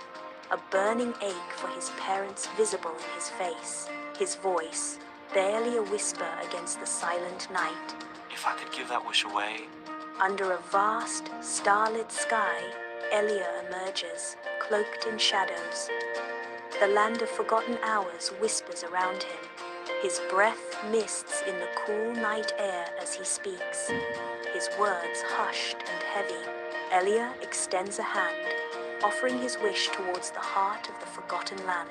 a burning ache for his parents visible in his face. His voice, barely a whisper against the silent night. If I could give that wish away. Under a vast, starlit sky, Elia emerges, cloaked in shadows. The land of forgotten hours whispers around him, his breath mists in the cool night air as he speaks, his words hushed and heavy. Elia extends a hand, offering his wish towards the heart of the forgotten land.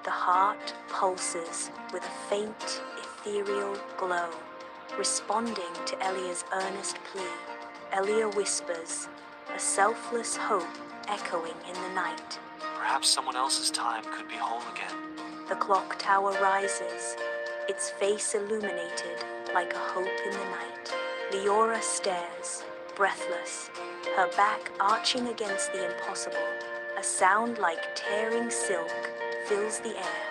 The heart pulses with a faint, ethereal glow, responding to Elia's earnest plea. Elia whispers, a selfless hope echoing in the night. Perhaps someone else's time could be whole again. The clock tower rises, its face illuminated like a hope in the night. Leora stares, breathless, her back arching against the impossible. A sound like tearing silk fills the air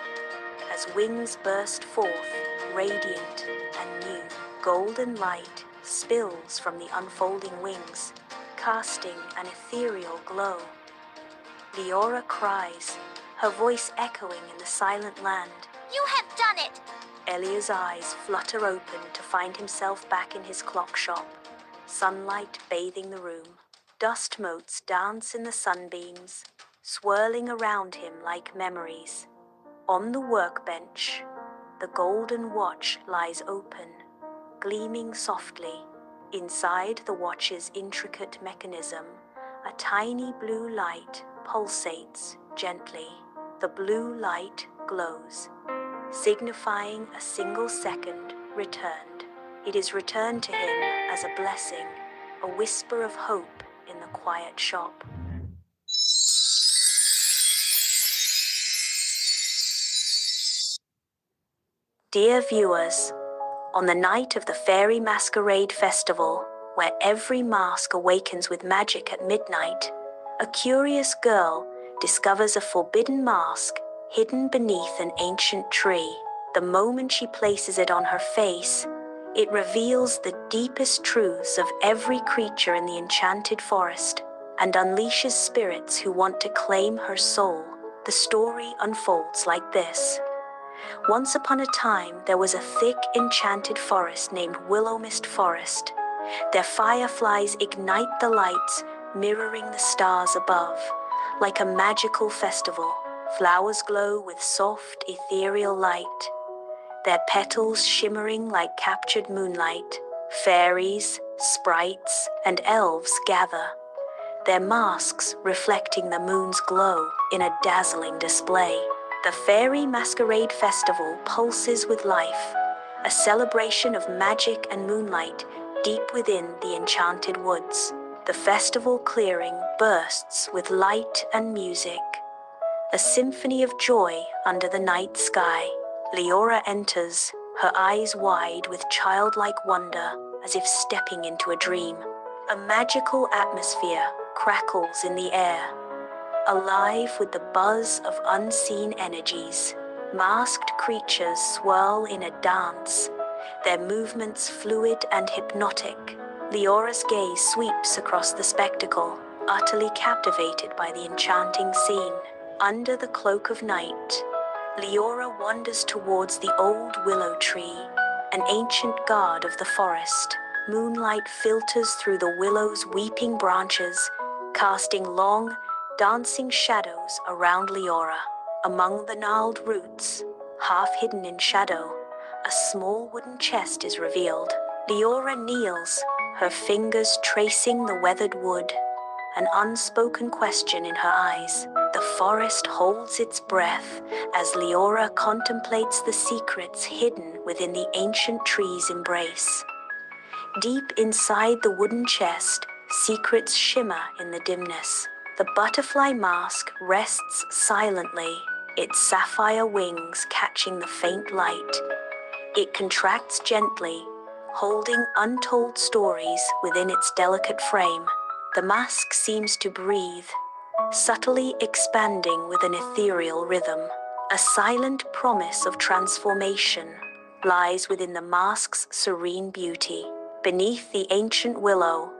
as wings burst forth, radiant and new. Golden light spills from the unfolding wings, casting an ethereal glow. Leora cries, her voice echoing in the silent land. You have done it! Elia's eyes flutter open to find himself back in his clock shop, sunlight bathing the room. Dust motes dance in the sunbeams, swirling around him like memories. On the workbench, the golden watch lies open, gleaming softly. Inside the watch's intricate mechanism, a tiny blue light pulsates gently. The blue light glows, signifying a single second returned. It is returned to him as a blessing, a whisper of hope in the quiet shop. Dear viewers, on the night of the Fairy Masquerade Festival, where every mask awakens with magic at midnight, a curious girl discovers a forbidden mask hidden beneath an ancient tree. The moment she places it on her face, it reveals the deepest truths of every creature in the enchanted forest and unleashes spirits who want to claim her soul. The story unfolds like this. Once upon a time, there was a thick, enchanted forest named Willow Mist Forest. Their fireflies ignite the lights, mirroring the stars above. Like a magical festival, flowers glow with soft, ethereal light. Their petals shimmering like captured moonlight. Fairies, sprites, and elves gather, their masks reflecting the moon's glow in a dazzling display. The Fairy Masquerade Festival pulses with life, a celebration of magic and moonlight deep within the enchanted woods. The festival clearing bursts with light and music, a symphony of joy under the night sky. Leora enters, her eyes wide with childlike wonder, as if stepping into a dream. A magical atmosphere crackles in the air, alive with the buzz of unseen energies. Masked creatures swirl in a dance, their movements fluid and hypnotic. Leora's gaze sweeps across the spectacle, utterly captivated by the enchanting scene. Under the cloak of night, Leora wanders towards the old willow tree, an ancient guard of the forest. Moonlight filters through the willow's weeping branches, casting long, dancing shadows around Leora. Among the gnarled roots, half hidden in shadow, a small wooden chest is revealed. Leora kneels, her fingers tracing the weathered wood, an unspoken question in her eyes. The forest holds its breath as Leora contemplates the secrets hidden within the ancient tree's embrace. Deep inside the wooden chest, secrets shimmer in the dimness. The butterfly mask rests silently, its sapphire wings catching the faint light. It contracts gently, holding untold stories within its delicate frame. The mask seems to breathe, subtly expanding with an ethereal rhythm. A silent promise of transformation lies within the mask's serene beauty. Beneath the ancient willow,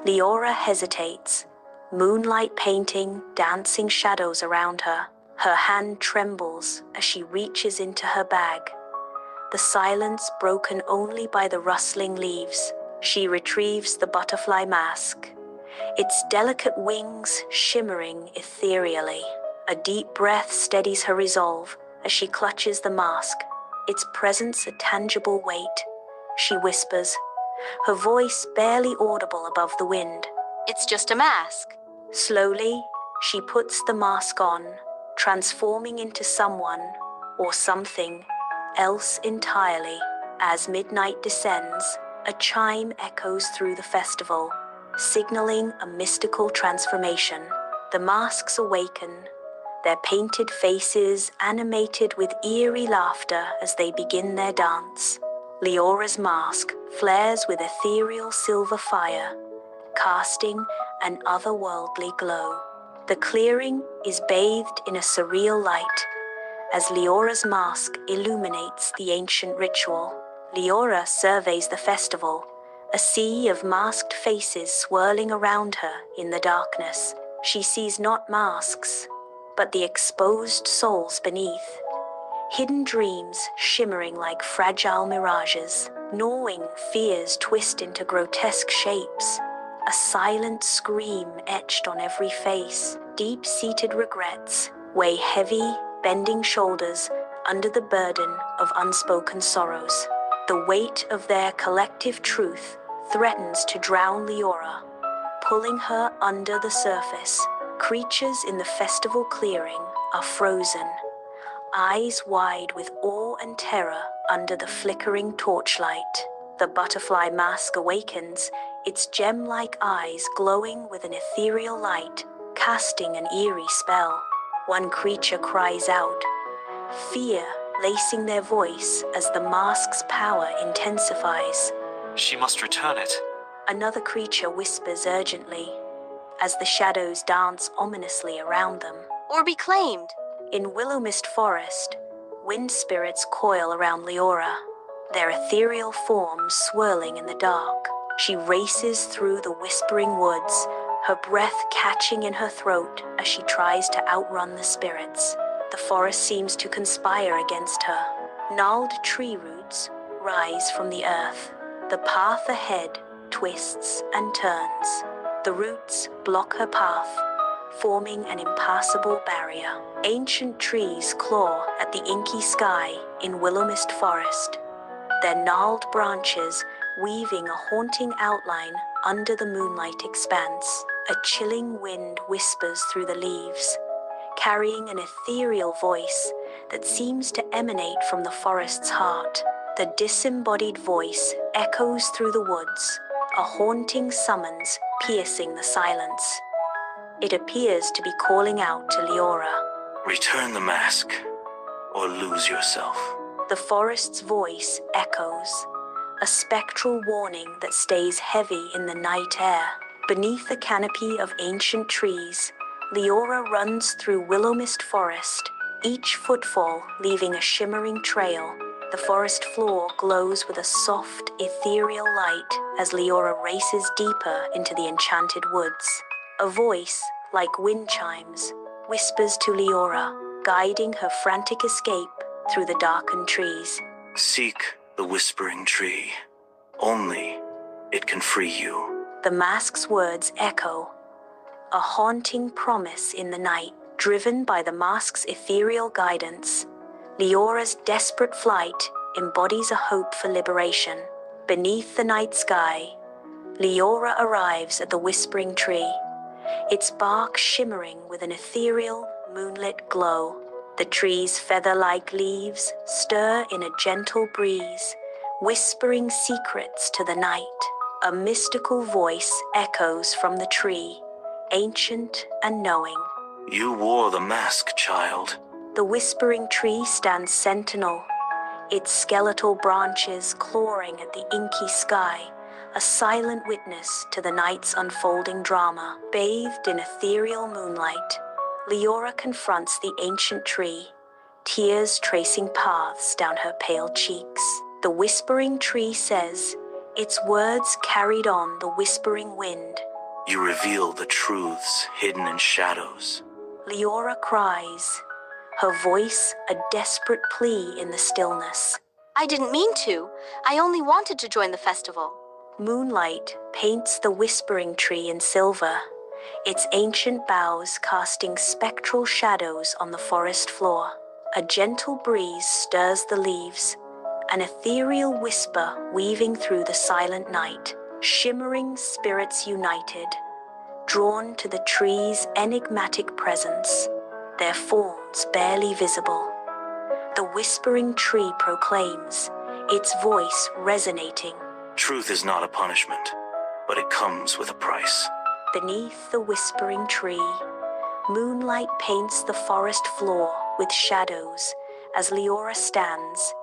Leora hesitates, moonlight painting dancing shadows around her. Her hand trembles as she reaches into her bag, the silence broken only by the rustling leaves. She retrieves the butterfly mask, its delicate wings shimmering ethereally. A deep breath steadies her resolve as she clutches the mask, its presence a tangible weight. She whispers, her voice barely audible above the wind. It's just a mask. Slowly, she puts the mask on, transforming into someone or something else entirely. As midnight descends, a chime echoes through the festival, signaling a mystical transformation. The masks awaken, their painted faces animated with eerie laughter as they begin their dance. Leora's mask flares with ethereal silver fire, casting an otherworldly glow. The clearing is bathed in a surreal light as Leora's mask illuminates the ancient ritual. Leora surveys the festival, a sea of masked faces swirling around her in the darkness. She sees not masks, but the exposed souls beneath. Hidden dreams shimmering like fragile mirages. Gnawing fears twist into grotesque shapes. A silent scream etched on every face. Deep-seated regrets weigh heavy, bending shoulders under the burden of unspoken sorrows. The weight of their collective truth threatens to drown Leora, pulling her under the surface. Creatures in the festival clearing are frozen, eyes wide with awe and terror under the flickering torchlight. The butterfly mask awakens, its gem-like eyes glowing with an ethereal light, casting an eerie spell. One creature cries out, fear lacing their voice as the mask's power intensifies. She must return it. Another creature whispers urgently, as the shadows dance ominously around them. Or be claimed. In Willow Mist Forest, wind spirits coil around Leora, their ethereal forms swirling in the dark. She races through the whispering woods, her breath catching in her throat as she tries to outrun the spirits. The forest seems to conspire against her. Gnarled tree roots rise from the earth. The path ahead twists and turns. The roots block her path, forming an impassable barrier. Ancient trees claw at the inky sky in Willow Mist Forest, their gnarled branches weaving a haunting outline under the moonlight expanse. A chilling wind whispers through the leaves, carrying an ethereal voice that seems to emanate from the forest's heart. The disembodied voice echoes through the woods, a haunting summons piercing the silence. It appears to be calling out to Leora. Return the mask, or lose yourself. The forest's voice echoes, a spectral warning that stays heavy in the night air. Beneath the canopy of ancient trees, Leora runs through Willow Mist Forest, each footfall leaving a shimmering trail. The forest floor glows with a soft, ethereal light as Leora races deeper into the enchanted woods. A voice, like wind chimes, whispers to Leora, guiding her frantic escape through the darkened trees. Seek the Whispering Tree. Only it can free you. The mask's words echo, a haunting promise in the night. Driven by the mask's ethereal guidance, Leora's desperate flight embodies a hope for liberation. Beneath the night sky, Leora arrives at the Whispering Tree, its bark shimmering with an ethereal, moonlit glow. The tree's feather-like leaves stir in a gentle breeze, whispering secrets to the night. A mystical voice echoes from the tree, ancient and knowing. You wore the mask, child. The Whispering Tree stands sentinel, its skeletal branches clawing at the inky sky, a silent witness to the night's unfolding drama. Bathed in ethereal moonlight, Leora confronts the ancient tree, tears tracing paths down her pale cheeks. The Whispering Tree says, its words carried on the whispering wind. You reveal the truths hidden in shadows. Leora cries, her voice a desperate plea in the stillness. I didn't mean to. I only wanted to join the festival. Moonlight paints the Whispering Tree in silver, its ancient boughs casting spectral shadows on the forest floor. A gentle breeze stirs the leaves, an ethereal whisper weaving through the silent night. Shimmering spirits united, drawn to the tree's enigmatic presence, their forms barely visible. The Whispering Tree proclaims, its voice resonating. Truth is not a punishment, but it comes with a price. Beneath the Whispering Tree, moonlight paints the forest floor with shadows as Leora stands,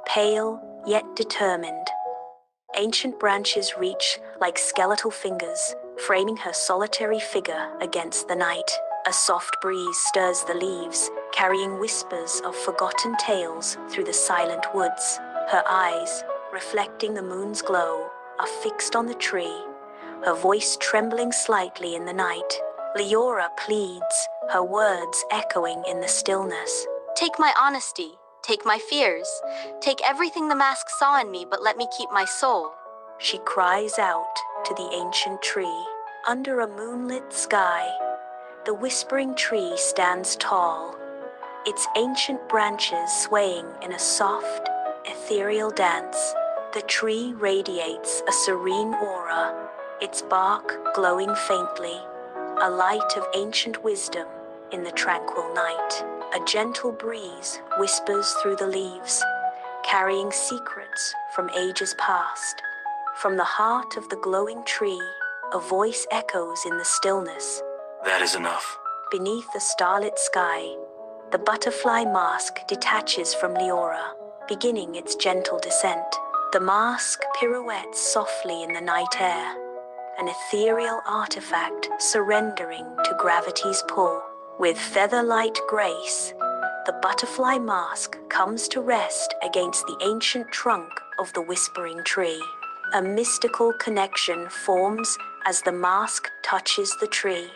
pale yet determined. Ancient branches reach like skeletal fingers, framing her solitary figure against the night. A soft breeze stirs the leaves, carrying whispers of forgotten tales through the silent woods. Her eyes, reflecting the moon's glow, are fixed on the tree, her voice trembling slightly in the night. Leora pleads, her words echoing in the stillness. Take my honesty. Take my fears. Take everything the mask saw in me, but let me keep my soul. She cries out to the ancient tree. Under a moonlit sky, the Whispering Tree stands tall, its ancient branches swaying in a soft, ethereal dance. The tree radiates a serene aura, its bark glowing faintly, a light of ancient wisdom in the tranquil night. A gentle breeze whispers through the leaves, carrying secrets from ages past. From the heart of the glowing tree, a voice echoes in the stillness. That is enough. Beneath the starlit sky, the butterfly mask detaches from Leora, beginning its gentle descent. The mask pirouettes softly in the night air, an ethereal artifact surrendering to gravity's pull. With feather-light grace, the butterfly mask comes to rest against the ancient trunk of the Whispering Tree. A mystical connection forms as the mask touches the tree,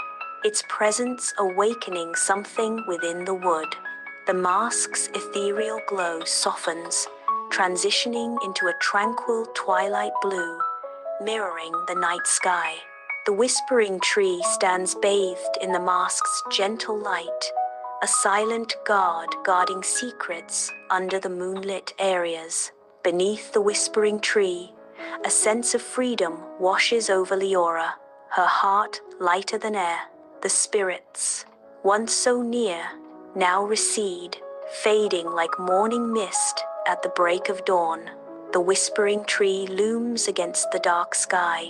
its presence awakening something within the wood. The mask's ethereal glow softens, transitioning into a tranquil twilight blue, mirroring the night sky. The whispering tree stands bathed in the mask's gentle light, a silent guard guarding secrets under the moonlit areas. Beneath the whispering tree, a sense of freedom washes over Leora, her heart lighter than air. The spirits, once so near, now recede, fading like morning mist at the break of dawn. The whispering tree looms against the dark sky,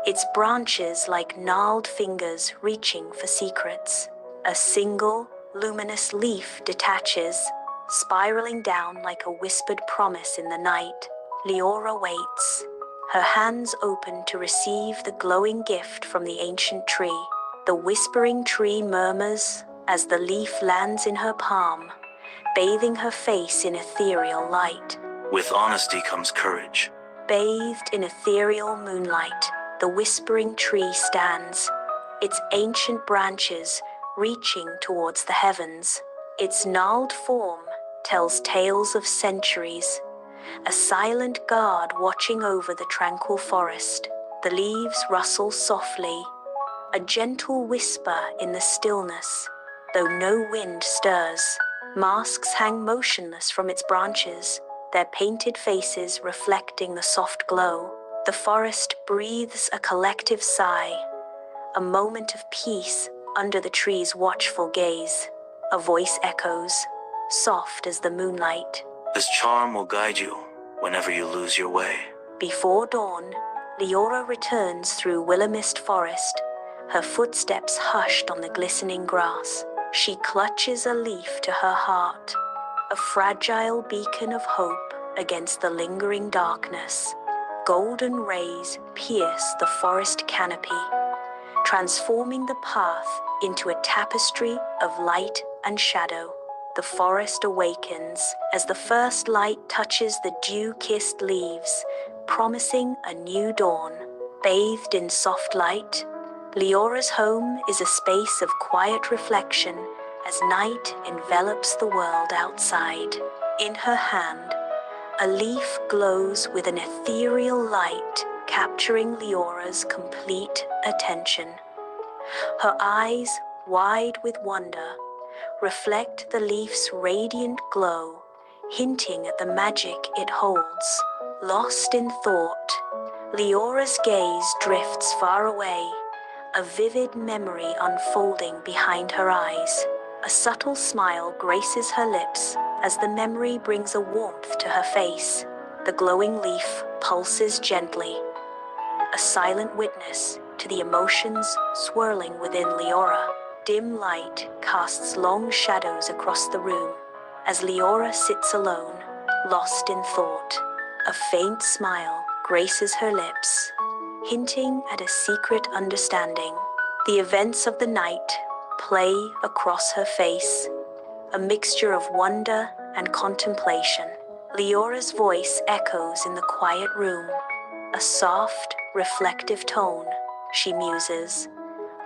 its branches like gnarled fingers reaching for secrets. A single, luminous leaf detaches, spiraling down like a whispered promise in the night. Leora waits, her hands open to receive the glowing gift from the ancient tree. The whispering tree murmurs as the leaf lands in her palm, bathing her face in ethereal light. With honesty comes courage. Bathed in ethereal moonlight, the whispering tree stands, its ancient branches reaching towards the heavens. Its gnarled form tells tales of centuries, a silent guard watching over the tranquil forest. The leaves rustle softly, a gentle whisper in the stillness, though no wind stirs. Masks hang motionless from its branches, their painted faces reflecting the soft glow. The forest breathes a collective sigh, a moment of peace under the tree's watchful gaze. A voice echoes, soft as the moonlight. This charm will guide you whenever you lose your way. Before dawn, Leora returns through Willamist Forest, her footsteps hushed on the glistening grass. She clutches a leaf to her heart, a fragile beacon of hope against the lingering darkness. Golden rays pierce the forest canopy, transforming the path into a tapestry of light and shadow. The forest awakens as the first light touches the dew-kissed leaves, promising a new dawn. Bathed in soft light, Leora's home is a space of quiet reflection as night envelops the world outside. In her hand, a leaf glows with an ethereal light, capturing Leora's complete attention. Her eyes, wide with wonder, reflect the leaf's radiant glow, hinting at the magic it holds. Lost in thought, Leora's gaze drifts far away, a vivid memory unfolding behind her eyes. A subtle smile graces her lips as the memory brings a warmth to her face. The glowing leaf pulses gently, a silent witness to the emotions swirling within Leora. Dim light casts long shadows across the room as Leora sits alone, lost in thought. A faint smile graces her lips, hinting at a secret understanding. The events of the night play across her face, a mixture of wonder and contemplation. Leora's voice echoes in the quiet room, a soft, reflective tone. She muses,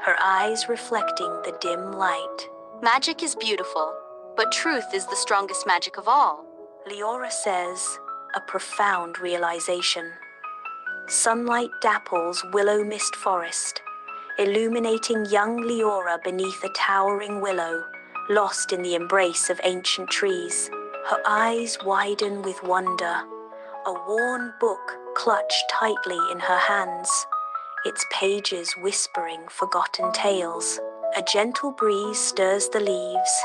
her eyes reflecting the dim light. Magic is beautiful, but truth is the strongest magic of all. Leora says, a profound realization. Sunlight dapples Willow Mist Forest, illuminating young Leora beneath a towering willow, lost in the embrace of ancient trees. Her eyes widen with wonder, a worn book clutched tightly in her hands, its pages whispering forgotten tales. A gentle breeze stirs the leaves,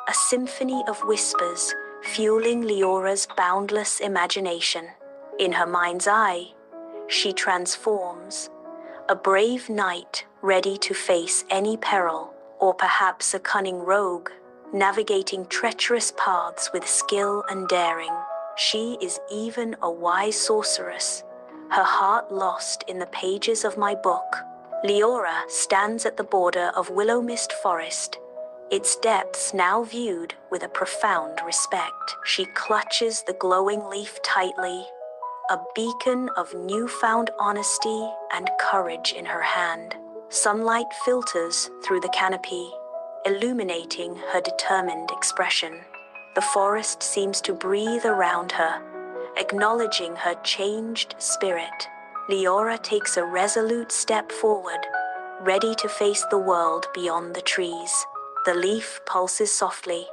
a symphony of whispers fueling Leora's boundless imagination. In her mind's eye, she transforms, a brave knight ready to face any peril, or perhaps a cunning rogue, navigating treacherous paths with skill and daring. She is even a wise sorceress, her heart lost in the pages of my book. Leora stands at the border of Willow Mist Forest, its depths now viewed with a profound respect. She clutches the glowing leaf tightly, a beacon of newfound honesty and courage in her hand. Sunlight filters through the canopy, illuminating her determined expression. The forest seems to breathe around her, acknowledging her changed spirit. Leora takes a resolute step forward, ready to face the world beyond the trees. The leaf pulses softly,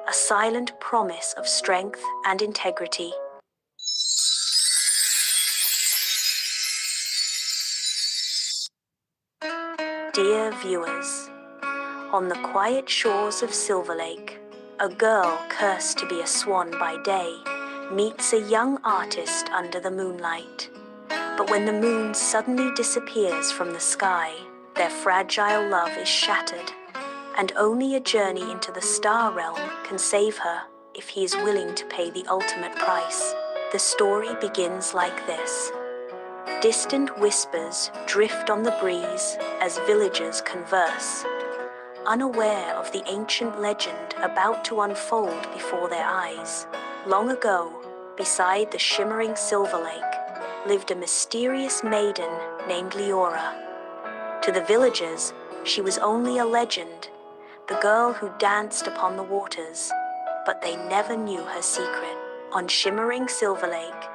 a silent promise of strength and integrity. Dear viewers, on the quiet shores of Silver Lake, a girl cursed to be a swan by day meets a young artist under the moonlight. But when the moon suddenly disappears from the sky, their fragile love is shattered, and only a journey into the star realm can save her if he is willing to pay the ultimate price. The story begins like this. Distant whispers drift on the breeze as villagers converse, unaware of the ancient legend about to unfold before their eyes. Long ago, beside the shimmering Silver Lake, lived a mysterious maiden named Leora. To the villagers, she was only a legend, the girl who danced upon the waters, but they never knew her secret. On shimmering Silver Lake,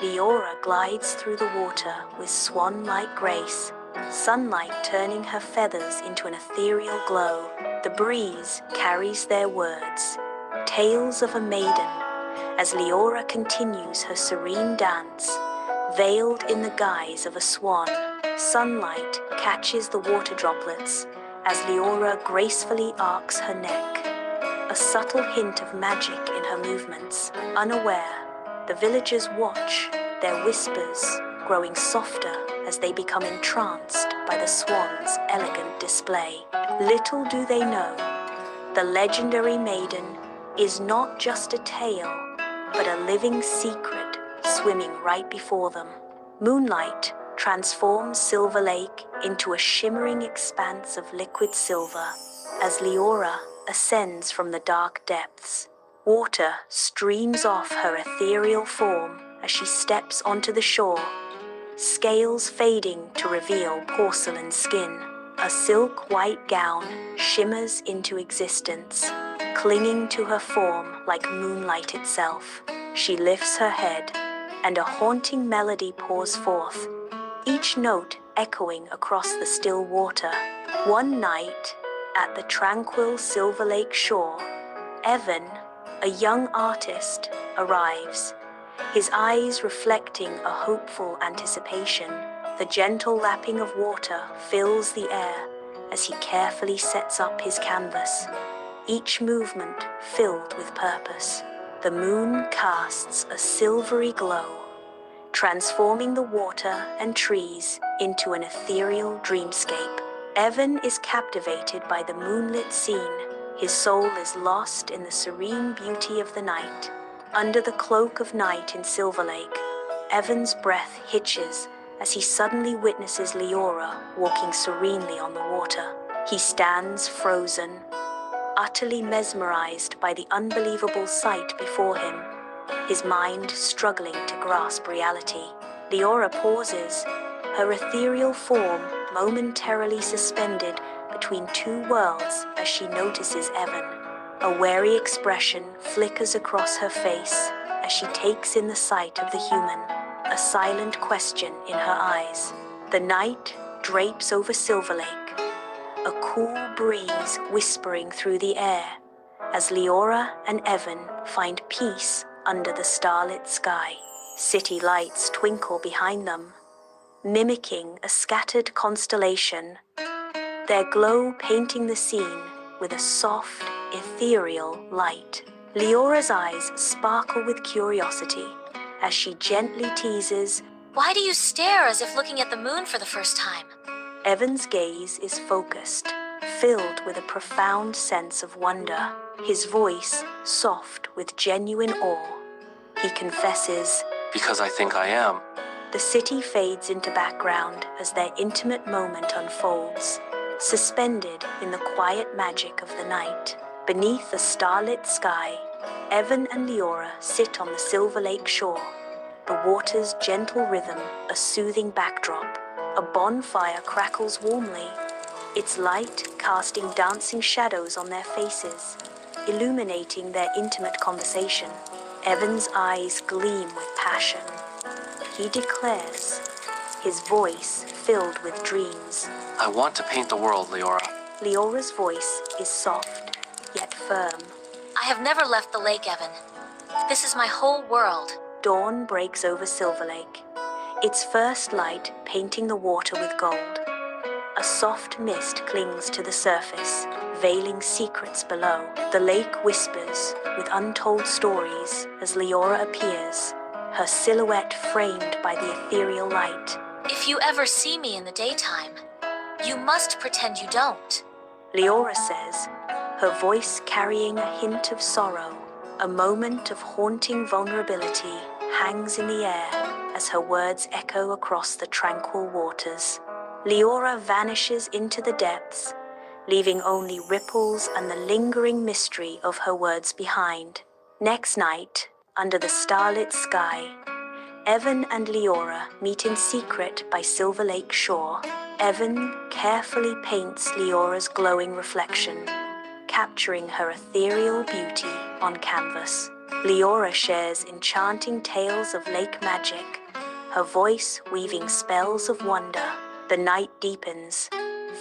Leora glides through the water with swan-like grace, sunlight turning her feathers into an ethereal glow. The breeze carries their words, tales of a maiden, as Leora continues her serene dance, veiled in the guise of a swan. Sunlight catches the water droplets as Leora gracefully arcs her neck, a subtle hint of magic in her movements. Unaware, the villagers watch, their whispers growing softer as they become entranced by the swan's elegant display. Little do they know, the legendary maiden is not just a tale, but a living secret swimming right before them. Moonlight transforms Silver Lake into a shimmering expanse of liquid silver as Leora ascends from the dark depths. Water streams off her ethereal form as she steps onto the shore, scales fading to reveal porcelain skin. A silk white gown shimmers into existence, clinging to her form like moonlight itself. She lifts her head, and a haunting melody pours forth, each note echoing across the still water. One night, at the tranquil Silver Lake shore, Evan, a young artist, arrives, his eyes reflecting a hopeful anticipation. The gentle lapping of water fills the air as he carefully sets up his canvas, each movement filled with purpose. The moon casts a silvery glow, transforming the water and trees into an ethereal dreamscape. Evan is captivated by the moonlit scene. His soul is lost in the serene beauty of the night. Under the cloak of night in Silver Lake, Evan's breath hitches as he suddenly witnesses Leora walking serenely on the water. He stands frozen, utterly mesmerized by the unbelievable sight before him, his mind struggling to grasp reality. Leora pauses, her ethereal form momentarily suspended between two worlds as she notices Evan. A wary expression flickers across her face as she takes in the sight of the human, a silent question in her eyes. The night drapes over Silver Lake, a cool breeze whispering through the air as Leora and Evan find peace under the starlit sky. City lights twinkle behind them, mimicking a scattered constellation, their glow painting the scene with a soft, ethereal light. Leora's eyes sparkle with curiosity as she gently teases, Why do you stare as if looking at the moon for the first time? Evan's gaze is focused, filled with a profound sense of wonder, his voice soft with genuine awe. He confesses, Because I think I am. The city fades into background as their intimate moment unfolds, suspended in the quiet magic of the night. Beneath the starlit sky, Evan and Leora sit on the Silver Lake shore, the water's gentle rhythm a soothing backdrop. A bonfire crackles warmly, its light casting dancing shadows on their faces, illuminating their intimate conversation. Evan's eyes gleam with passion. He declares, his voice filled with dreams. I want to paint the world, Leora. Leora's voice is soft, yet firm. I have never left the lake, Evan. This is my whole world. Dawn breaks over Silver Lake, its first light painting the water with gold. A soft mist clings to the surface, veiling secrets below. The lake whispers with untold stories as Leora appears, her silhouette framed by the ethereal light. If you ever see me in the daytime, you must pretend you don't. Leora says, her voice carrying a hint of sorrow. A moment of haunting vulnerability hangs in the air as her words echo across the tranquil waters. Leora vanishes into the depths, leaving only ripples and the lingering mystery of her words behind. Next night, under the starlit sky, Evan and Leora meet in secret by Silver Lake shore. Evan carefully paints Leora's glowing reflection, capturing her ethereal beauty on canvas. Leora shares enchanting tales of lake magic, her voice weaving spells of wonder. The night deepens,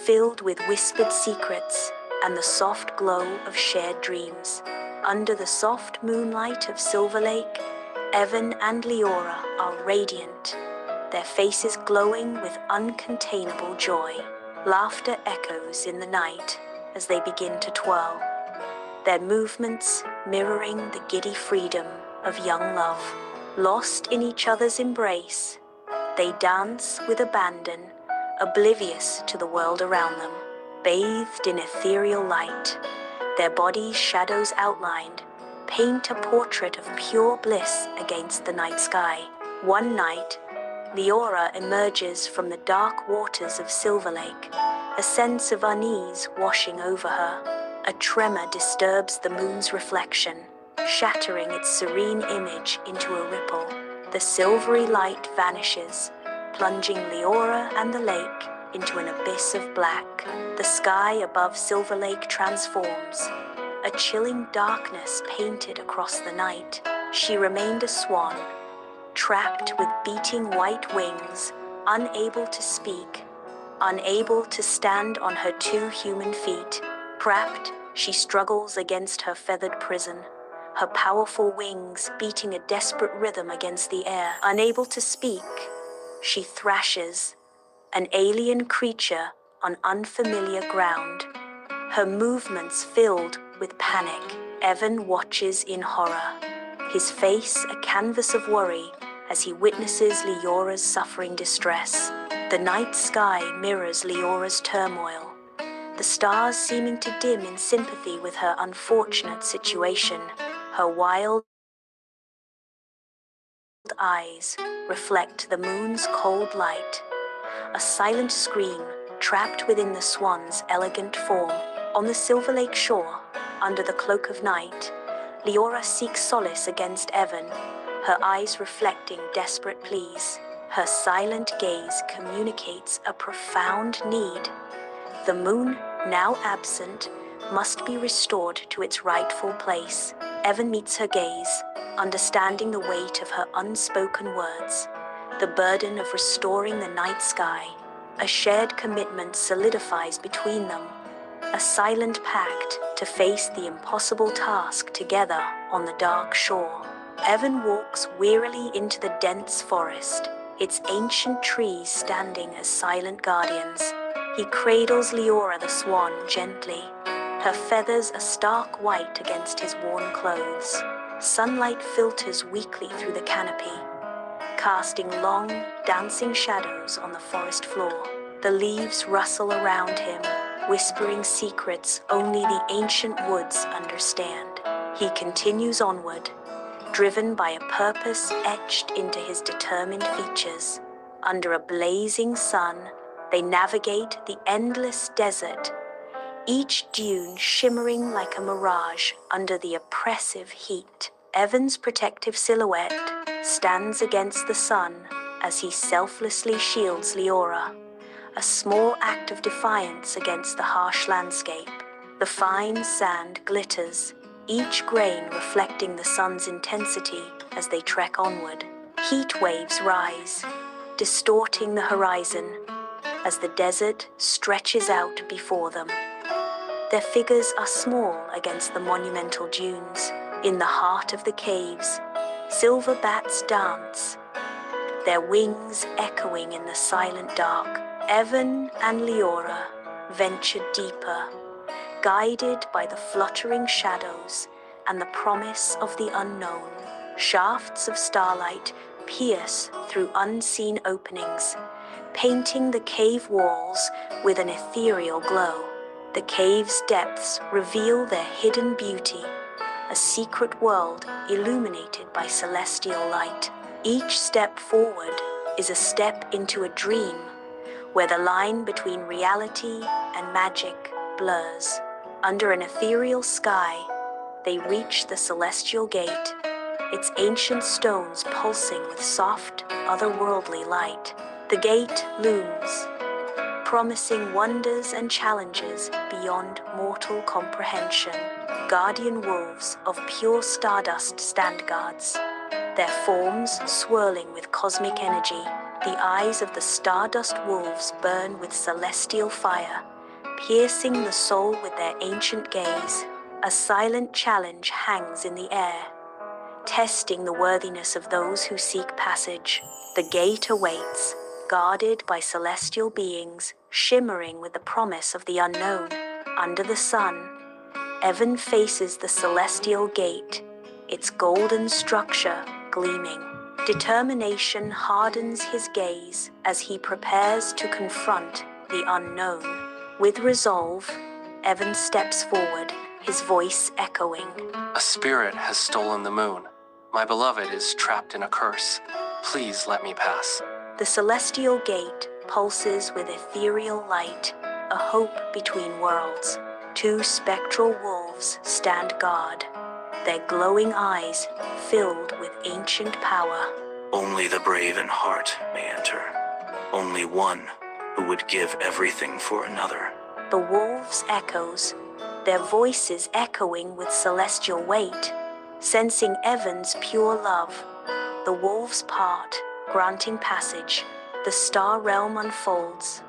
filled with whispered secrets and the soft glow of shared dreams. Under the soft moonlight of Silver Lake, Evan and Leora are radiant, their faces glowing with uncontainable joy. Laughter echoes in the night as they begin to twirl, their movements mirroring the giddy freedom of young love. Lost in each other's embrace, they dance with abandon, oblivious to the world around them. Bathed in ethereal light, their bodies shadows outlined, paint a portrait of pure bliss against the night sky. One night, Leora emerges from the dark waters of Silver Lake, a sense of unease washing over her. A tremor disturbs the moon's reflection, shattering its serene image into a ripple. The silvery light vanishes, plunging Leora and the lake into an abyss of black. The sky above Silver Lake transforms, a chilling darkness painted across the night. She remained a swan, trapped with beating white wings, unable to speak, unable to stand on her two human feet. Trapped, she struggles against her feathered prison, her powerful wings beating a desperate rhythm against the air. Unable to speak, she thrashes, an alien creature on unfamiliar ground, her movements filled with panic. Evan watches in horror, his face a canvas of worry as he witnesses Leora's suffering distress. The night sky mirrors Leora's turmoil, the stars seeming to dim in sympathy with her unfortunate situation. Her wild eyes reflect the moon's cold light, a silent scream trapped within the swan's elegant form. On the Silver Lake shore, under the cloak of night, Leora seeks solace against Evan, her eyes reflecting desperate pleas. Her silent gaze communicates a profound need. The moon, now absent, must be restored to its rightful place. Evan meets her gaze, understanding the weight of her unspoken words, the burden of restoring the night sky. A shared commitment solidifies between them, a silent pact to face the impossible task together on the dark shore. Evan walks wearily into the dense forest, its ancient trees standing as silent guardians. He cradles Leora the swan gently, her feathers a stark white against his worn clothes. Sunlight filters weakly through the canopy, casting long, dancing shadows on the forest floor. The leaves rustle around him, whispering secrets only the ancient woods understand. He continues onward, driven by a purpose etched into his determined features. Under a blazing sun, they navigate the endless desert, each dune shimmering like a mirage under the oppressive heat. Evan's protective silhouette stands against the sun as he selflessly shields Leora, a small act of defiance against the harsh landscape. The fine sand glitters, each grain reflecting the sun's intensity as they trek onward. Heat waves rise, distorting the horizon as the desert stretches out before them. Their figures are small against the monumental dunes. In the heart of the caves, silver bats dance, their wings echoing in the silent dark. Evan and Leora ventured deeper, guided by the fluttering shadows and the promise of the unknown. Shafts of starlight pierce through unseen openings, painting the cave walls with an ethereal glow. The cave's depths reveal their hidden beauty, a secret world illuminated by celestial light. Each step forward is a step into a dream, where the line between reality and magic blurs. Under an ethereal sky, they reach the celestial gate, its ancient stones pulsing with soft, otherworldly light. The gate looms, promising wonders and challenges beyond mortal comprehension. Guardian wolves of pure stardust stand guards, their forms swirling with cosmic energy. The eyes of the stardust wolves burn with celestial fire, piercing the soul with their ancient gaze. A silent challenge hangs in the air, testing the worthiness of those who seek passage. The gate awaits, guarded by celestial beings, shimmering with the promise of the unknown. Under the sun, Evan faces the celestial gate, its golden structure gleaming. Determination hardens his gaze as he prepares to confront the unknown. With resolve, Evan steps forward, his voice echoing. A spirit has stolen the moon. My beloved is trapped in a curse. Please let me pass. The celestial gate pulses with ethereal light, a hope between worlds. Two spectral wolves stand guard, their glowing eyes filled with ancient power. Only the brave in heart may enter. Only one who would give everything for another. The wolves' echoes, their voices echoing with celestial weight. Sensing Evan's pure love, the wolves part, granting passage. The star realm unfolds,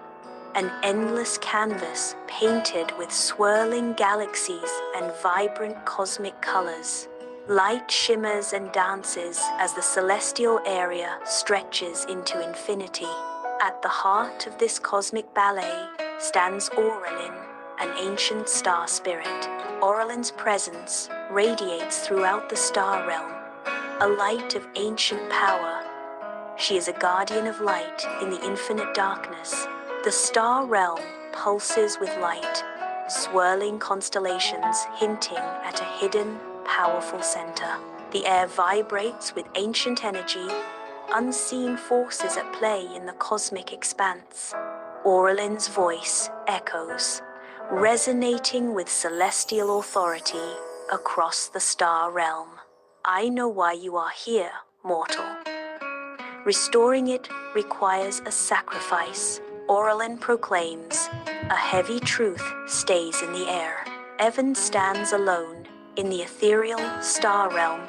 an endless canvas painted with swirling galaxies and vibrant cosmic colors. Light shimmers and dances as the celestial area stretches into infinity. At the heart of this cosmic ballet stands Aurelin, an ancient star spirit. Aurelin's presence radiates throughout the star realm, a light of ancient power. She is a guardian of light in the infinite darkness. The star realm pulses with light, swirling constellations hinting at a hidden, powerful center. The air vibrates with ancient energy, unseen forces at play in the cosmic expanse. Aurelin's voice echoes, resonating with celestial authority across the star realm. I know why you are here, mortal. Restoring it requires a sacrifice, Aurelin proclaims. A heavy truth stays in the air. Evan stands alone in the ethereal star realm,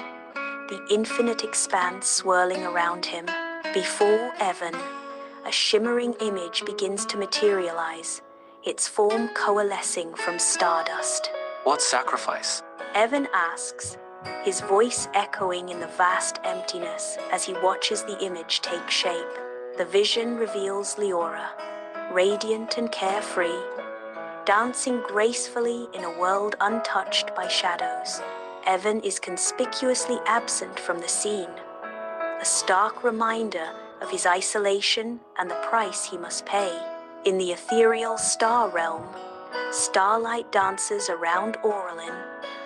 the infinite expanse swirling around him. Before Evan, a shimmering image begins to materialize, its form coalescing from stardust. What sacrifice? Evan asks, his voice echoing in the vast emptiness as he watches the image take shape. The vision reveals Leora, radiant and carefree, dancing gracefully in a world untouched by shadows. Evan is conspicuously absent from the scene, a stark reminder of his isolation and the price he must pay. In the ethereal star realm, starlight dances around Aurelin,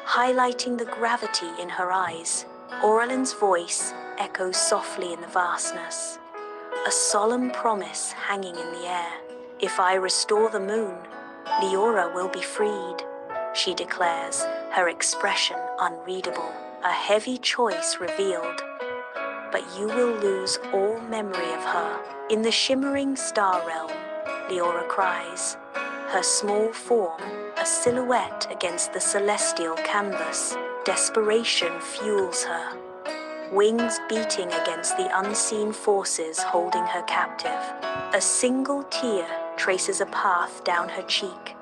highlighting the gravity in her eyes. Aurelin's voice echoes softly in the vastness, a solemn promise hanging in the air. If I restore the moon, Leora will be freed, she declares, her expression unreadable. A heavy choice revealed. but you will lose all memory of her. In the shimmering star realm, Leora cries, her small form a silhouette against the celestial canvas. Desperation fuels her, wings beating against the unseen forces holding her captive. A single tear traces a path down her cheek,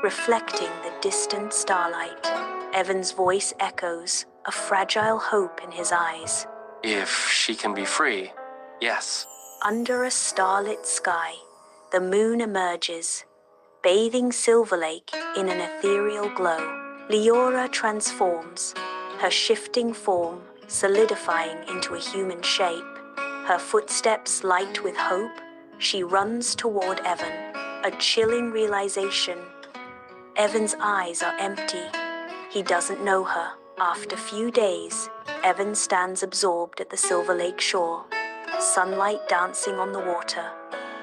reflecting the distant starlight. Evan's voice echoes, a fragile hope in his eyes. If she can be free, yes. Under a starlit sky, the moon emerges, bathing Silver Lake in an ethereal glow. Leora transforms, her shifting form solidifying into a human shape. Her footsteps light with hope, she runs toward Evan, a chilling realization. Evan's eyes are empty. He doesn't know her. After few days, Evan stands absorbed at the Silver Lake shore, sunlight dancing on the water,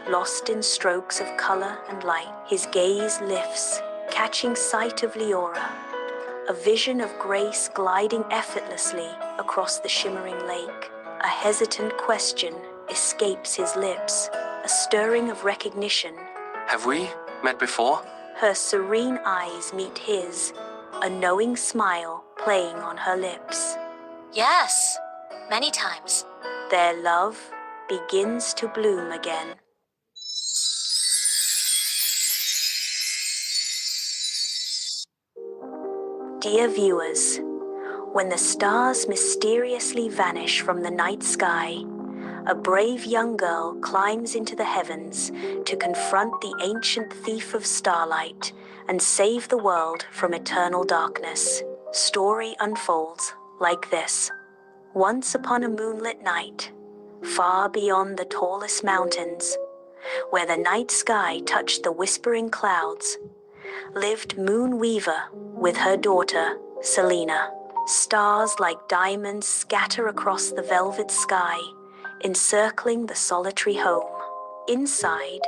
lost in strokes of color and light. His gaze lifts, catching sight of Leora, a vision of grace gliding effortlessly across the shimmering lake. A hesitant question escapes his lips, a stirring of recognition. Have we met before? Her serene eyes meet his, a knowing smile playing on her lips. Yes, many times. Their love begins to bloom again. Dear viewers, when the stars mysteriously vanish from the night sky, a brave young girl climbs into the heavens to confront the ancient thief of starlight and save the world from eternal darkness. Story unfolds like this. Once upon a moonlit night, far beyond the tallest mountains, where the night sky touched the whispering clouds, lived Moonweaver with her daughter, Selena. Stars like diamonds scatter across the velvet sky, encircling the solitary home. Inside,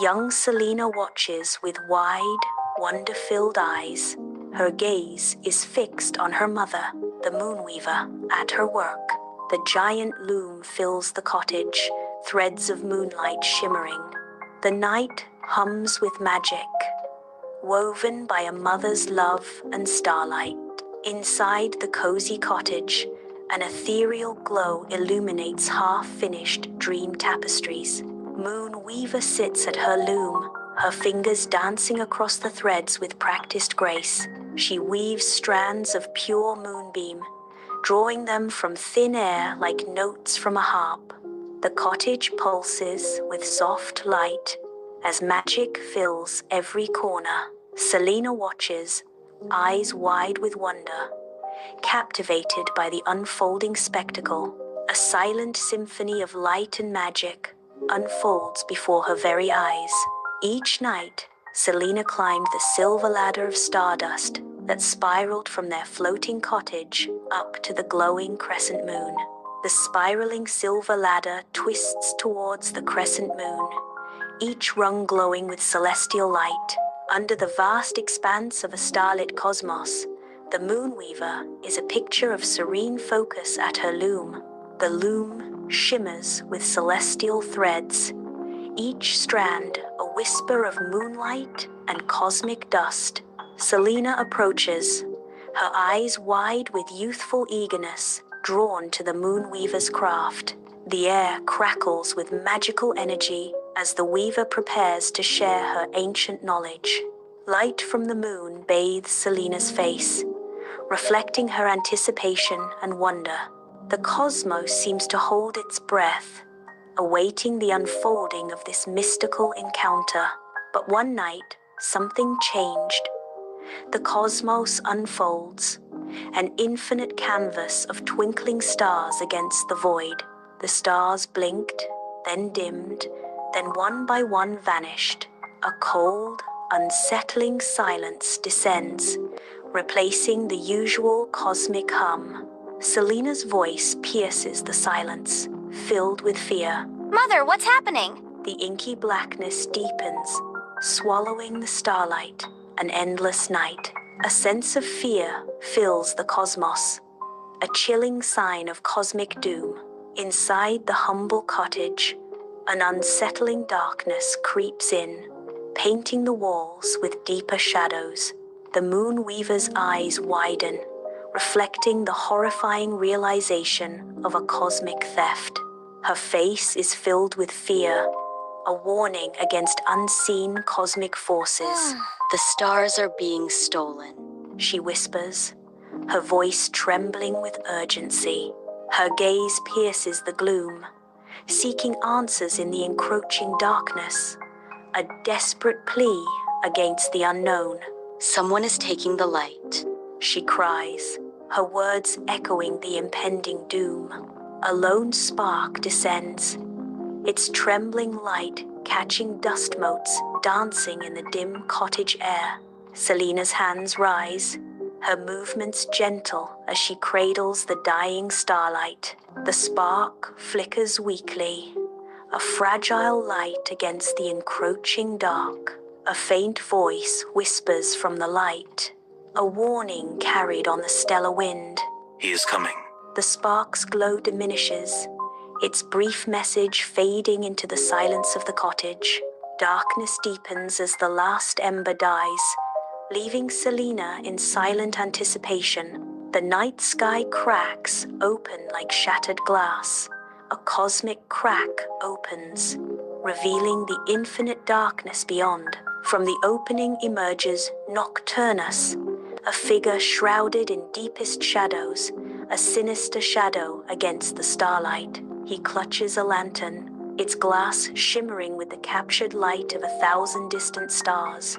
young Selena watches with wide, wonder-filled eyes. Her gaze is fixed on her mother, the Moonweaver, at her work. The giant loom fills the cottage, threads of moonlight shimmering. The night hums with magic, woven by a mother's love and starlight. Inside the cozy cottage, an ethereal glow illuminates half-finished dream tapestries. Moonweaver sits at her loom, her fingers dancing across the threads with practiced grace. She weaves strands of pure moonbeam, drawing them from thin air like notes from a harp. The cottage pulses with soft light as magic fills every corner. Selena watches, eyes wide with wonder, captivated by the unfolding spectacle. A silent symphony of light and magic unfolds before her very eyes. Each night, Selena climbed the silver ladder of stardust that spiraled from their floating cottage up to the glowing crescent moon. The spiraling silver ladder twists towards the crescent moon, each rung glowing with celestial light. Under the vast expanse of a starlit cosmos, the Moonweaver is a picture of serene focus at her loom. The loom shimmers with celestial threads, each strand a whisper of moonlight and cosmic dust. Selena approaches, her eyes wide with youthful eagerness, drawn to the Moonweaver's craft. The air crackles with magical energy as the weaver prepares to share her ancient knowledge. Light from the moon bathes Selena's face, reflecting her anticipation and wonder. The cosmos seems to hold its breath, awaiting the unfolding of this mystical encounter. But one night, something changed. The cosmos unfolds, an infinite canvas of twinkling stars against the void. The stars blinked, then dimmed, then one by one vanished. A cold, unsettling silence descends, replacing the usual cosmic hum. Selena's voice pierces the silence, filled with fear. Mother, what's happening? The inky blackness deepens, swallowing the starlight. An endless night. A sense of fear fills the cosmos, a chilling sign of cosmic doom. Inside the humble cottage, an unsettling darkness creeps in, painting the walls with deeper shadows. The Moonweaver's eyes widen, reflecting the horrifying realization of a cosmic theft. Her face is filled with fear, a warning against unseen cosmic forces. The stars are being stolen, She whispers, her voice trembling with urgency. Her gaze pierces the gloom, seeking answers in the encroaching darkness, a desperate plea against the unknown. Someone is taking the light. She cries, her words echoing the impending doom. A lone spark descends, its trembling light catching dust motes dancing in the dim cottage air. Selena's hands rise, her movements gentle as she cradles the dying starlight. The spark flickers weakly, a fragile light against the encroaching dark. A faint voice whispers from the light, a warning carried on the stellar wind. He is coming. The spark's glow diminishes, its brief message fading into the silence of the cottage. Darkness deepens as the last ember dies, leaving Selena in silent anticipation. The night sky cracks open like shattered glass. A cosmic crack opens, revealing the infinite darkness beyond. From the opening emerges Nocturnus, a figure shrouded in deepest shadows, a sinister shadow against the starlight. He clutches a lantern, its glass shimmering with the captured light of 1,000 distant stars.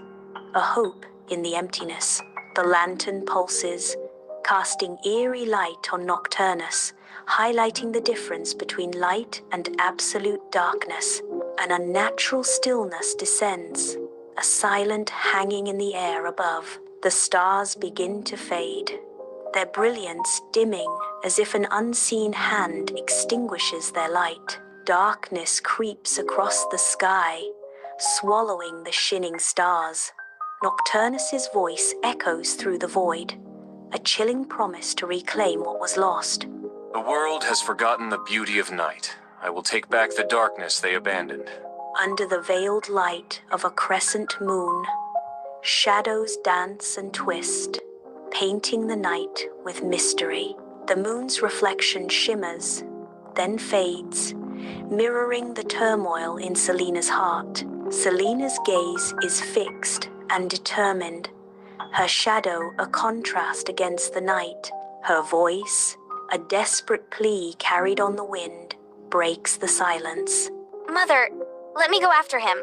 A hope in the emptiness. The lantern pulses, casting eerie light on Nocturnus, highlighting the difference between light and absolute darkness. An unnatural stillness descends, a silent hanging in the air above. The stars begin to fade, their brilliance dimming as if an unseen hand extinguishes their light. Darkness creeps across the sky, swallowing the shining stars. Nocturnus's voice echoes through the void, a chilling promise to reclaim what was lost. The world has forgotten the beauty of night. I will take back the darkness they abandoned. Under the veiled light of a crescent moon, shadows dance and twist, painting the night with mystery. The moon's reflection shimmers, then fades, mirroring the turmoil in Selena's heart. Selena's gaze is fixed and determined, her shadow a contrast against the night. Her voice, a desperate plea carried on the wind, breaks the silence. Mother, let me go after him.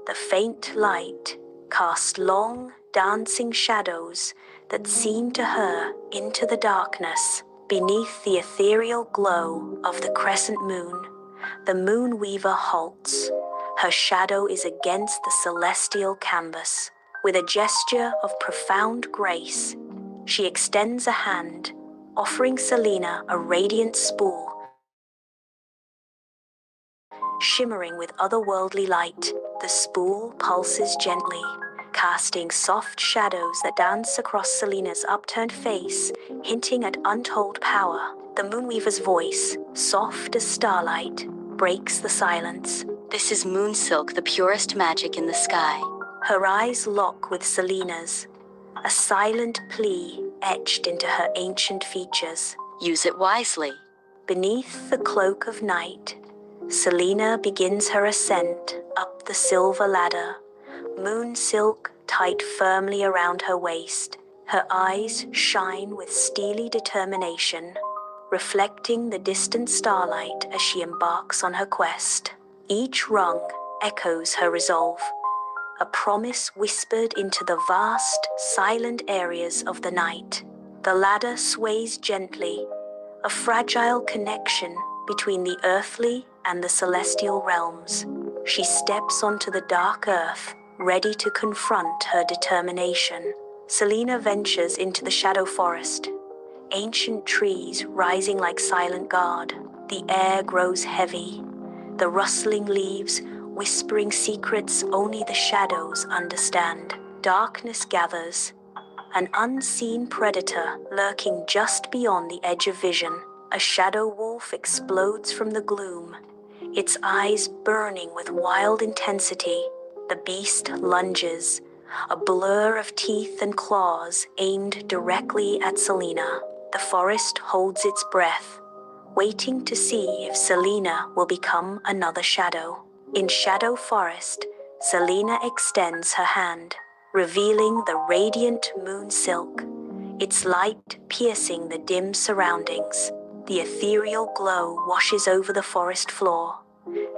The faint light casts long, dancing shadows that seem to her into the darkness. Beneath the ethereal glow of the crescent moon, the Moonweaver halts. Her shadow is against the celestial canvas. With a gesture of profound grace, she extends a hand, offering Selena a radiant spool, shimmering with otherworldly light. The spool pulses gently, casting soft shadows that dance across Selena's upturned face, hinting at untold power. The Moonweaver's voice, soft as starlight, breaks the silence. This is moon silk, the purest magic in the sky. Her eyes lock with Selena's, a silent plea etched into her ancient features. Use it wisely. Beneath the cloak of night, Selena begins her ascent up the silver ladder, moon silk tight firmly around her waist. Her eyes shine with steely determination, reflecting the distant starlight as she embarks on her quest. Each rung echoes her resolve, a promise whispered into the vast, silent areas of the night. The ladder sways gently, a fragile connection between the earthly and the celestial realms. She steps onto the dark earth, ready to confront her determination. Selena ventures into the shadow forest, ancient trees rising like silent guard. The air grows heavy, the rustling leaves whispering secrets only the shadows understand. Darkness gathers, an unseen predator lurking just beyond the edge of vision. A shadow wolf explodes from the gloom, its eyes burning with wild intensity. The beast lunges, a blur of teeth and claws aimed directly at Selena. The forest holds its breath, waiting to see if Selena will become another shadow. In Shadow Forest, Selena extends her hand, revealing the radiant moon silk, its light piercing the dim surroundings. The ethereal glow washes over the forest floor,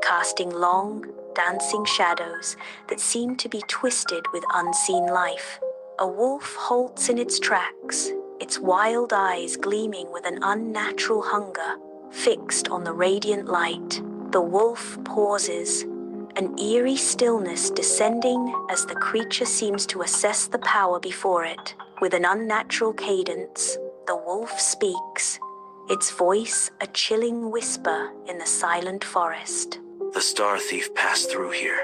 casting long, dancing shadows that seem to be twisted with unseen life. A wolf halts in its tracks, its wild eyes gleaming with an unnatural hunger, fixed on the radiant light. The wolf pauses, an eerie stillness descending as the creature seems to assess the power before it. With an unnatural cadence, the wolf speaks, its voice a chilling whisper in the silent forest. The Star Thief passed through here.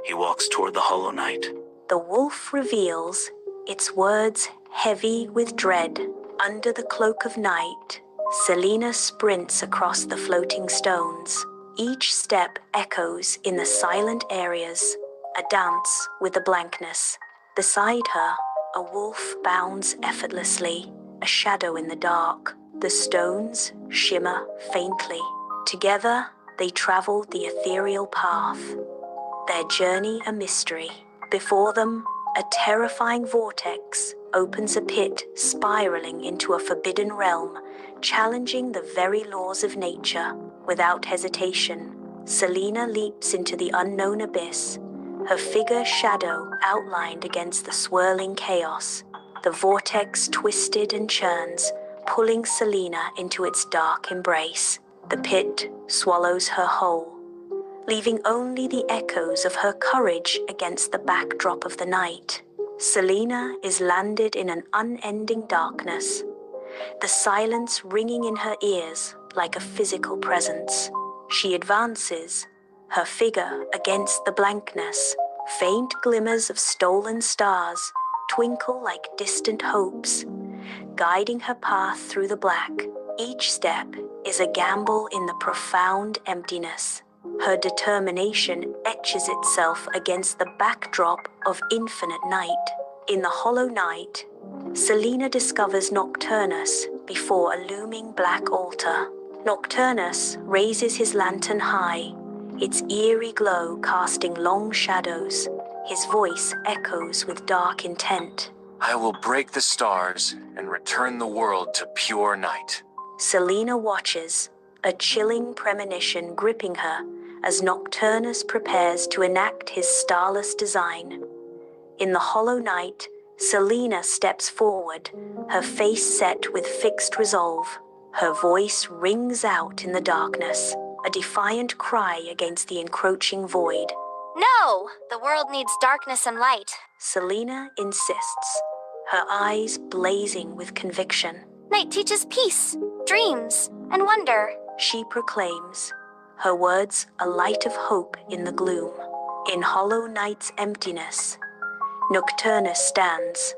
He walks toward the Hollow Knight. The wolf reveals, its words heavy with dread. Under the cloak of night, Selena sprints across the floating stones. Each step echoes in the silent areas, a dance with the blankness. Beside her, a wolf bounds effortlessly, a shadow in the dark. The stones shimmer faintly. Together, they travel the ethereal path, their journey a mystery. Before them, a terrifying vortex opens a pit spiraling into a forbidden realm, challenging the very laws of nature. Without hesitation, Selena leaps into the unknown abyss, her figure shadow outlined against the swirling chaos. The vortex twisted and churns, pulling Selena into its dark embrace. The pit swallows her whole, leaving only the echoes of her courage against the backdrop of the night. Selena is landed in an unending darkness, the silence ringing in her ears like a physical presence. She advances, her figure against the blankness. Faint glimmers of stolen stars twinkle like distant hopes, guiding her path through the black. Each step is a gamble in the profound emptiness. Her determination etches itself against the backdrop of infinite night. In the Hollow Night, Selena discovers Nocturnus before a looming black altar. Nocturnus raises his lantern high, its eerie glow casting long shadows. His voice echoes with dark intent. I will break the stars and return the world to pure night. Selena watches, a chilling premonition gripping her as Nocturnus prepares to enact his starless design. In the Hollow Night, Selena steps forward, her face set with fixed resolve. Her voice rings out in the darkness, a defiant cry against the encroaching void. No! The world needs darkness and light. Selena insists, her eyes blazing with conviction. Night teaches peace, dreams, and wonder. She proclaims, her words a light of hope in the gloom. In Hollow Night's emptiness, Nocturnus stands,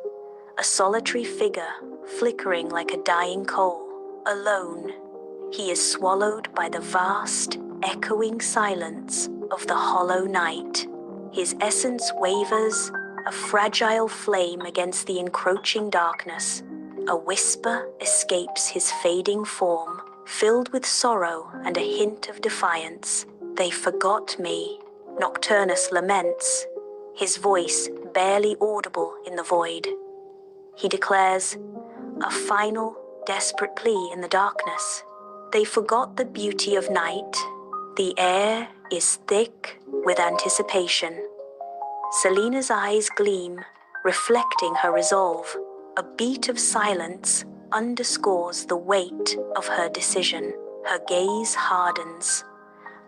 a solitary figure flickering like a dying coal. Alone, he is swallowed by the vast, echoing silence of the Hollow Night. His essence wavers, a fragile flame against the encroaching darkness. A whisper escapes his fading form, filled with sorrow and a hint of defiance. They forgot me, Nocturnus laments, his voice barely audible in the void. He declares, a final, desperate plea in the darkness. They forgot the beauty of night. The air is thick with anticipation. Selena's eyes gleam, reflecting her resolve. A beat of silence underscores the weight of her decision. Her gaze hardens,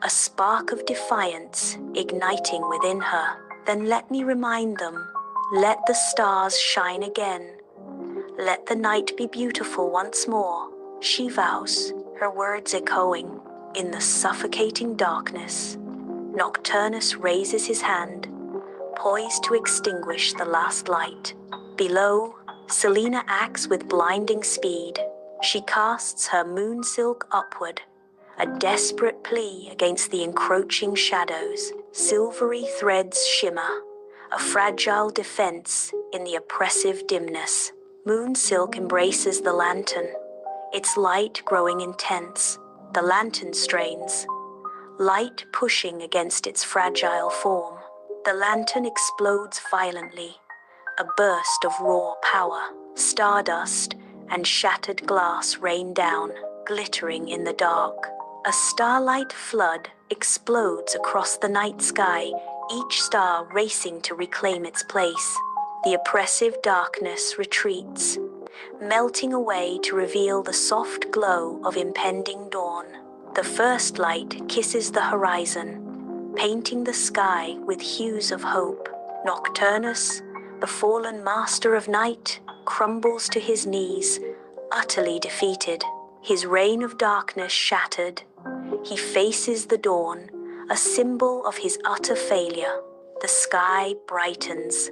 a spark of defiance igniting within her. Then let me remind them, let the stars shine again. Let the night be beautiful once more, she vows, her words echoing. In the suffocating darkness, Nocturnus raises his hand, poised to extinguish the last light. Below, Selena acts with blinding speed, She casts her moon silk upward, a desperate plea against the encroaching shadows. Silvery threads shimmer, a fragile defense in the oppressive dimness. Moon silk embraces the lantern, its light growing intense. The lantern strains, light pushing against its fragile form. The lantern explodes violently, a burst of raw power. Stardust and shattered glass rain down, glittering in the dark. A starlight flood explodes across the night sky, each star racing to reclaim its place. The oppressive darkness retreats, melting away to reveal the soft glow of impending dawn. The first light kisses the horizon, painting the sky with hues of hope. Nocturnus, the fallen master of night, crumbles to his knees, utterly defeated. His reign of darkness shattered, he faces the dawn, a symbol of his utter failure. The sky brightens,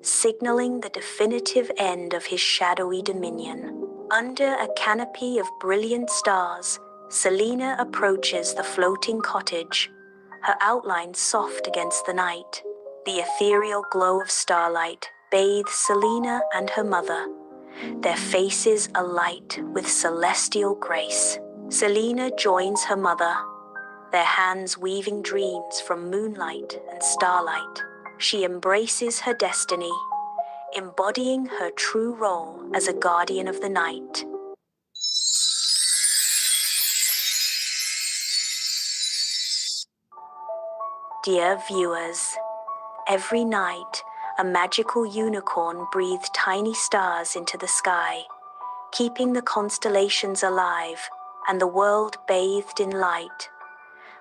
signaling the definitive end of his shadowy dominion. Under a canopy of brilliant stars, Selena approaches the floating cottage, her outline soft against the night. The ethereal glow of starlight bathes Selena and her mother, their faces alight with celestial grace. Selena joins her mother, their hands weaving dreams from moonlight and starlight. She embraces her destiny, embodying her true role as a guardian of the night. Dear viewers, every night, a magical unicorn breathed tiny stars into the sky, keeping the constellations alive and the world bathed in light.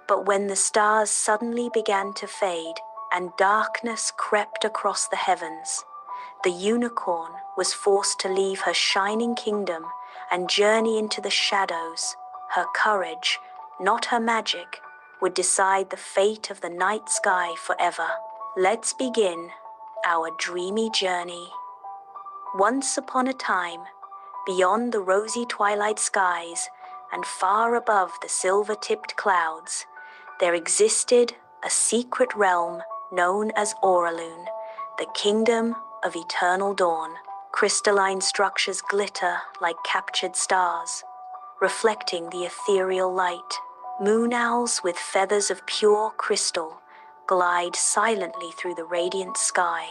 But when the stars suddenly began to fade and darkness crept across the heavens, the unicorn was forced to leave her shining kingdom and journey into the shadows. Her courage, not her magic, would decide the fate of the night sky forever. Let's begin our dreamy journey. Once upon a time, beyond the rosy twilight skies and far above the silver-tipped clouds, there existed a secret realm known as Auraloon, the kingdom of eternal dawn. Crystalline structures glitter like captured stars, reflecting the ethereal light. Moon owls with feathers of pure crystal glide silently through the radiant sky.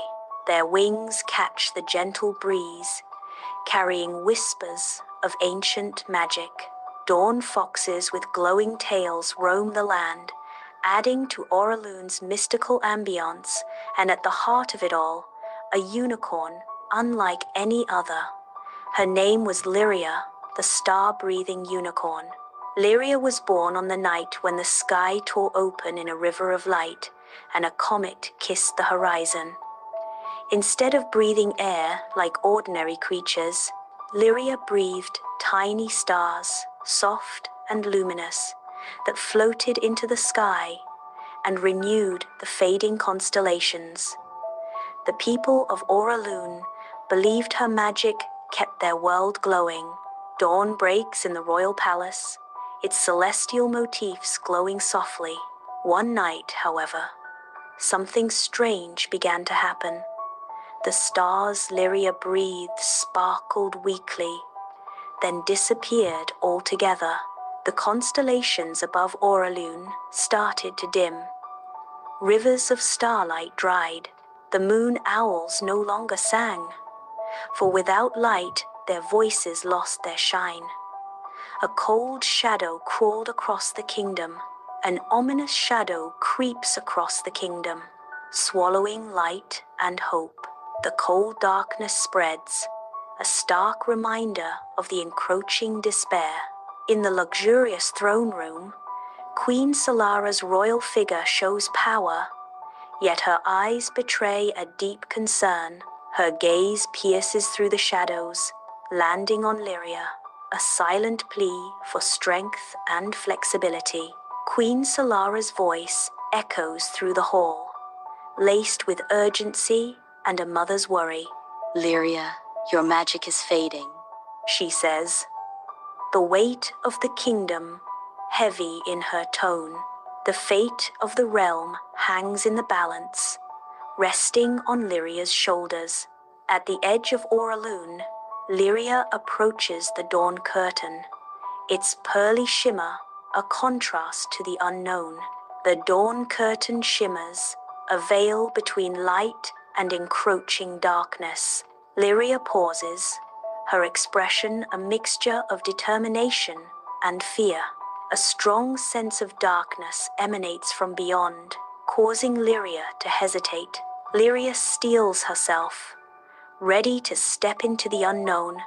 Their wings catch the gentle breeze, carrying whispers of ancient magic. Dawn foxes with glowing tails roam the land, adding to Auraloon's mystical ambience, and at the heart of it all, a unicorn unlike any other. Her name was Lyria, the star-breathing unicorn. Lyria was born on the night when the sky tore open in a river of light and a comet kissed the horizon. Instead of breathing air like ordinary creatures, Lyria breathed tiny stars, soft and luminous, that floated into the sky and renewed the fading constellations. The people of Auraloon believed her magic kept their world glowing. Dawn breaks in the royal palace, its celestial motifs glowing softly. One night, however, something strange began to happen. The stars Lyria breathed sparkled weakly, then disappeared altogether. The constellations above Auraloon started to dim. Rivers of starlight dried. The moon owls no longer sang, for without light, their voices lost their shine. A cold shadow crawled across the kingdom. An ominous shadow creeps across the kingdom, swallowing light and hope. The cold darkness spreads, a stark reminder of the encroaching despair. In the luxurious throne room, Queen Solara's royal figure shows power, yet her eyes betray a deep concern. Her gaze pierces through the shadows, landing on Lyria, a silent plea for strength and flexibility. Queen Solara's voice echoes through the hall, laced with urgency and a mother's worry. Lyria, your magic is fading. She says, the weight of the kingdom heavy in her tone. The fate of the realm hangs in the balance, resting on Lyria's shoulders. At the edge of Oraloon, Lyria approaches the dawn curtain, its pearly shimmer a contrast to the unknown. The dawn curtain shimmers, a veil between light and encroaching darkness. Lyria pauses, her expression a mixture of determination and fear. A strong sense of darkness emanates from beyond, causing Lyria to hesitate. Lyria steels herself, ready to step into the unknown,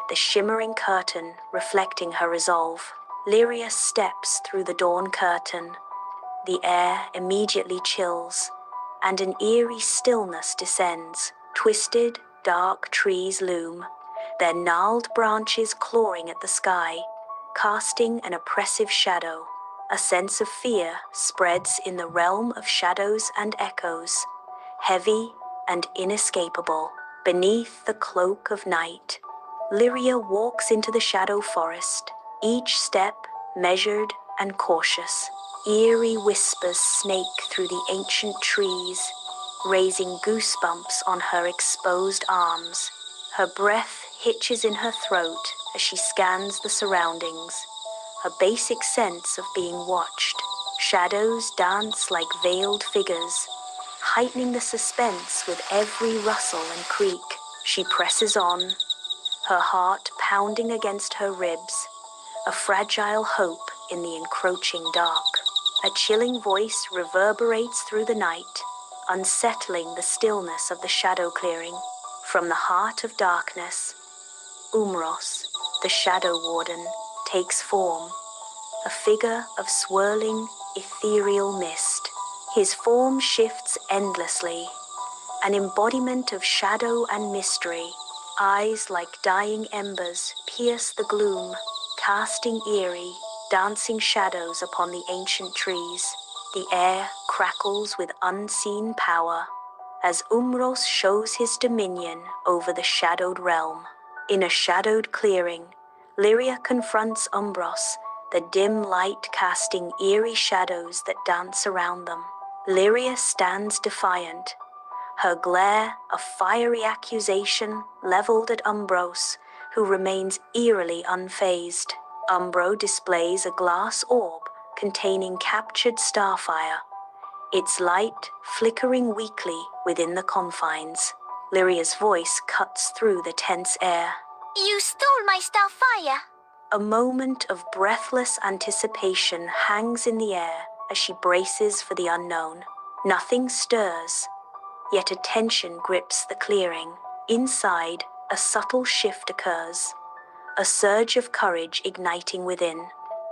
the shimmering curtain reflecting her resolve. Lyria steps through the dawn curtain. The air immediately chills, and an eerie stillness descends. Twisted, dark trees loom, their gnarled branches clawing at the sky, casting an oppressive shadow. A sense of fear spreads in the realm of shadows and echoes, heavy and inescapable. Beneath the cloak of night, Lyria walks into the shadow forest, each step measured and cautious. Eerie whispers snake through the ancient trees, raising goosebumps on her exposed arms. Her breath hitches in her throat as she scans the surroundings, a basic sense of being watched. Shadows dance like veiled figures, heightening the suspense with every rustle and creak. She presses on, her heart pounding against her ribs, a fragile hope in the encroaching dark. A chilling voice reverberates through the night, unsettling the stillness of the shadow clearing. From the heart of darkness, Umros, the Shadow Warden, takes form, a figure of swirling, ethereal mist. His form shifts endlessly, an embodiment of shadow and mystery. Eyes like dying embers pierce the gloom, casting eerie, dancing shadows upon the ancient trees. The air crackles with unseen power as Umros shows his dominion over the shadowed realm. In a shadowed clearing, Lyria confronts Umbros, the dim light casting eerie shadows that dance around them. Lyria stands defiant, her glare a fiery accusation leveled at Umbros, who remains eerily unfazed. Umbro displays a glass orb containing captured starfire, its light flickering weakly within the confines. Lyria's voice cuts through the tense air. You stole my starfire! A moment of breathless anticipation hangs in the air as she braces for the unknown. Nothing stirs, yet a tension grips the clearing. Inside, a subtle shift occurs, a surge of courage igniting within.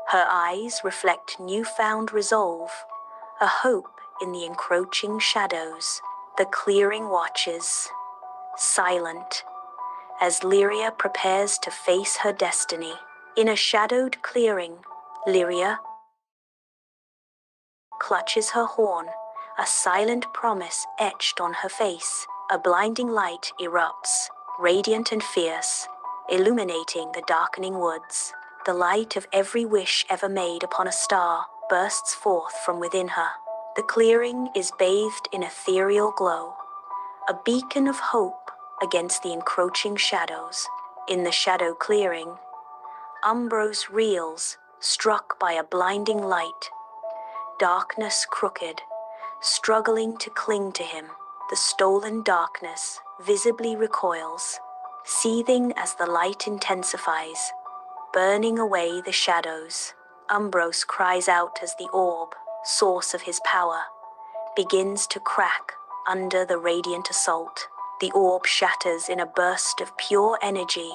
Her eyes reflect newfound resolve, a hope in the encroaching shadows. The clearing watches, silent, as Lyria prepares to face her destiny. In a shadowed clearing, Lyria clutches her horn, a silent promise etched on her face. A blinding light erupts, radiant and fierce, illuminating the darkening woods. The light of every wish ever made upon a star bursts forth from within her. The clearing is bathed in ethereal glow, a beacon of hope against the encroaching shadows. In the shadow clearing, Umbros reels, struck by a blinding light. Darkness crooked, struggling to cling to him. The stolen darkness visibly recoils, seething as the light intensifies, burning away the shadows. Umbros cries out as the orb, source of his power, begins to crack under the radiant assault. The orb shatters in a burst of pure energy,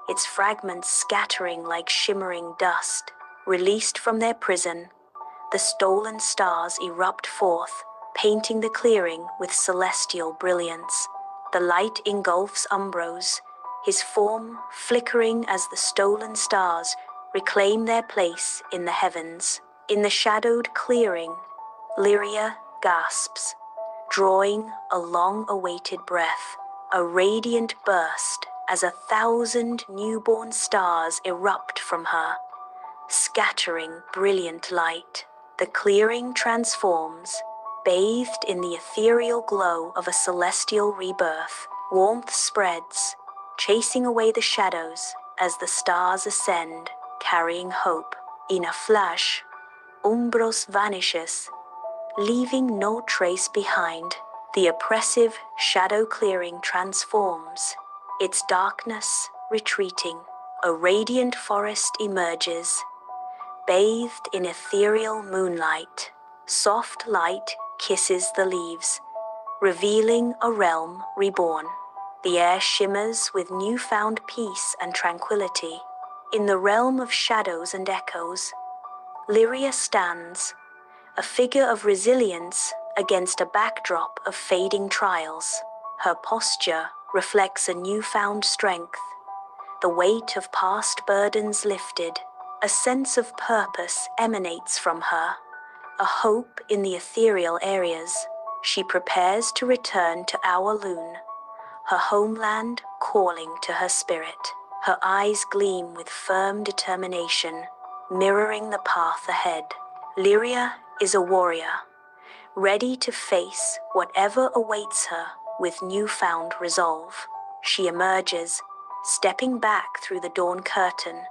its fragments scattering like shimmering dust. Released from their prison, the stolen stars erupt forth, painting the clearing with celestial brilliance. The light engulfs Umbros, his form flickering as the stolen stars reclaim their place in the heavens. In the shadowed clearing, Lyria gasps, drawing a long-awaited breath. A radiant burst as 1,000 newborn stars erupt from her, scattering brilliant light. The clearing transforms, bathed in the ethereal glow of a celestial rebirth. Warmth spreads, chasing away the shadows as the stars ascend, carrying hope. In a flash, Umbros vanishes, leaving no trace behind. The oppressive shadow clearing transforms, its darkness retreating. A radiant forest emerges, bathed in ethereal moonlight. Soft light kisses the leaves, revealing a realm reborn. The air shimmers with newfound peace and tranquility. In the realm of shadows and echoes, Lyria stands, a figure of resilience against a backdrop of fading trials. Her posture reflects a newfound strength, the weight of past burdens lifted. A sense of purpose emanates from her, a hope in the ethereal areas. She prepares to return to Auraloon, her homeland calling to her spirit. Her eyes gleam with firm determination, mirroring the path ahead. Lyria is a warrior, ready to face whatever awaits her with newfound resolve. She emerges, stepping back through the dawn curtain,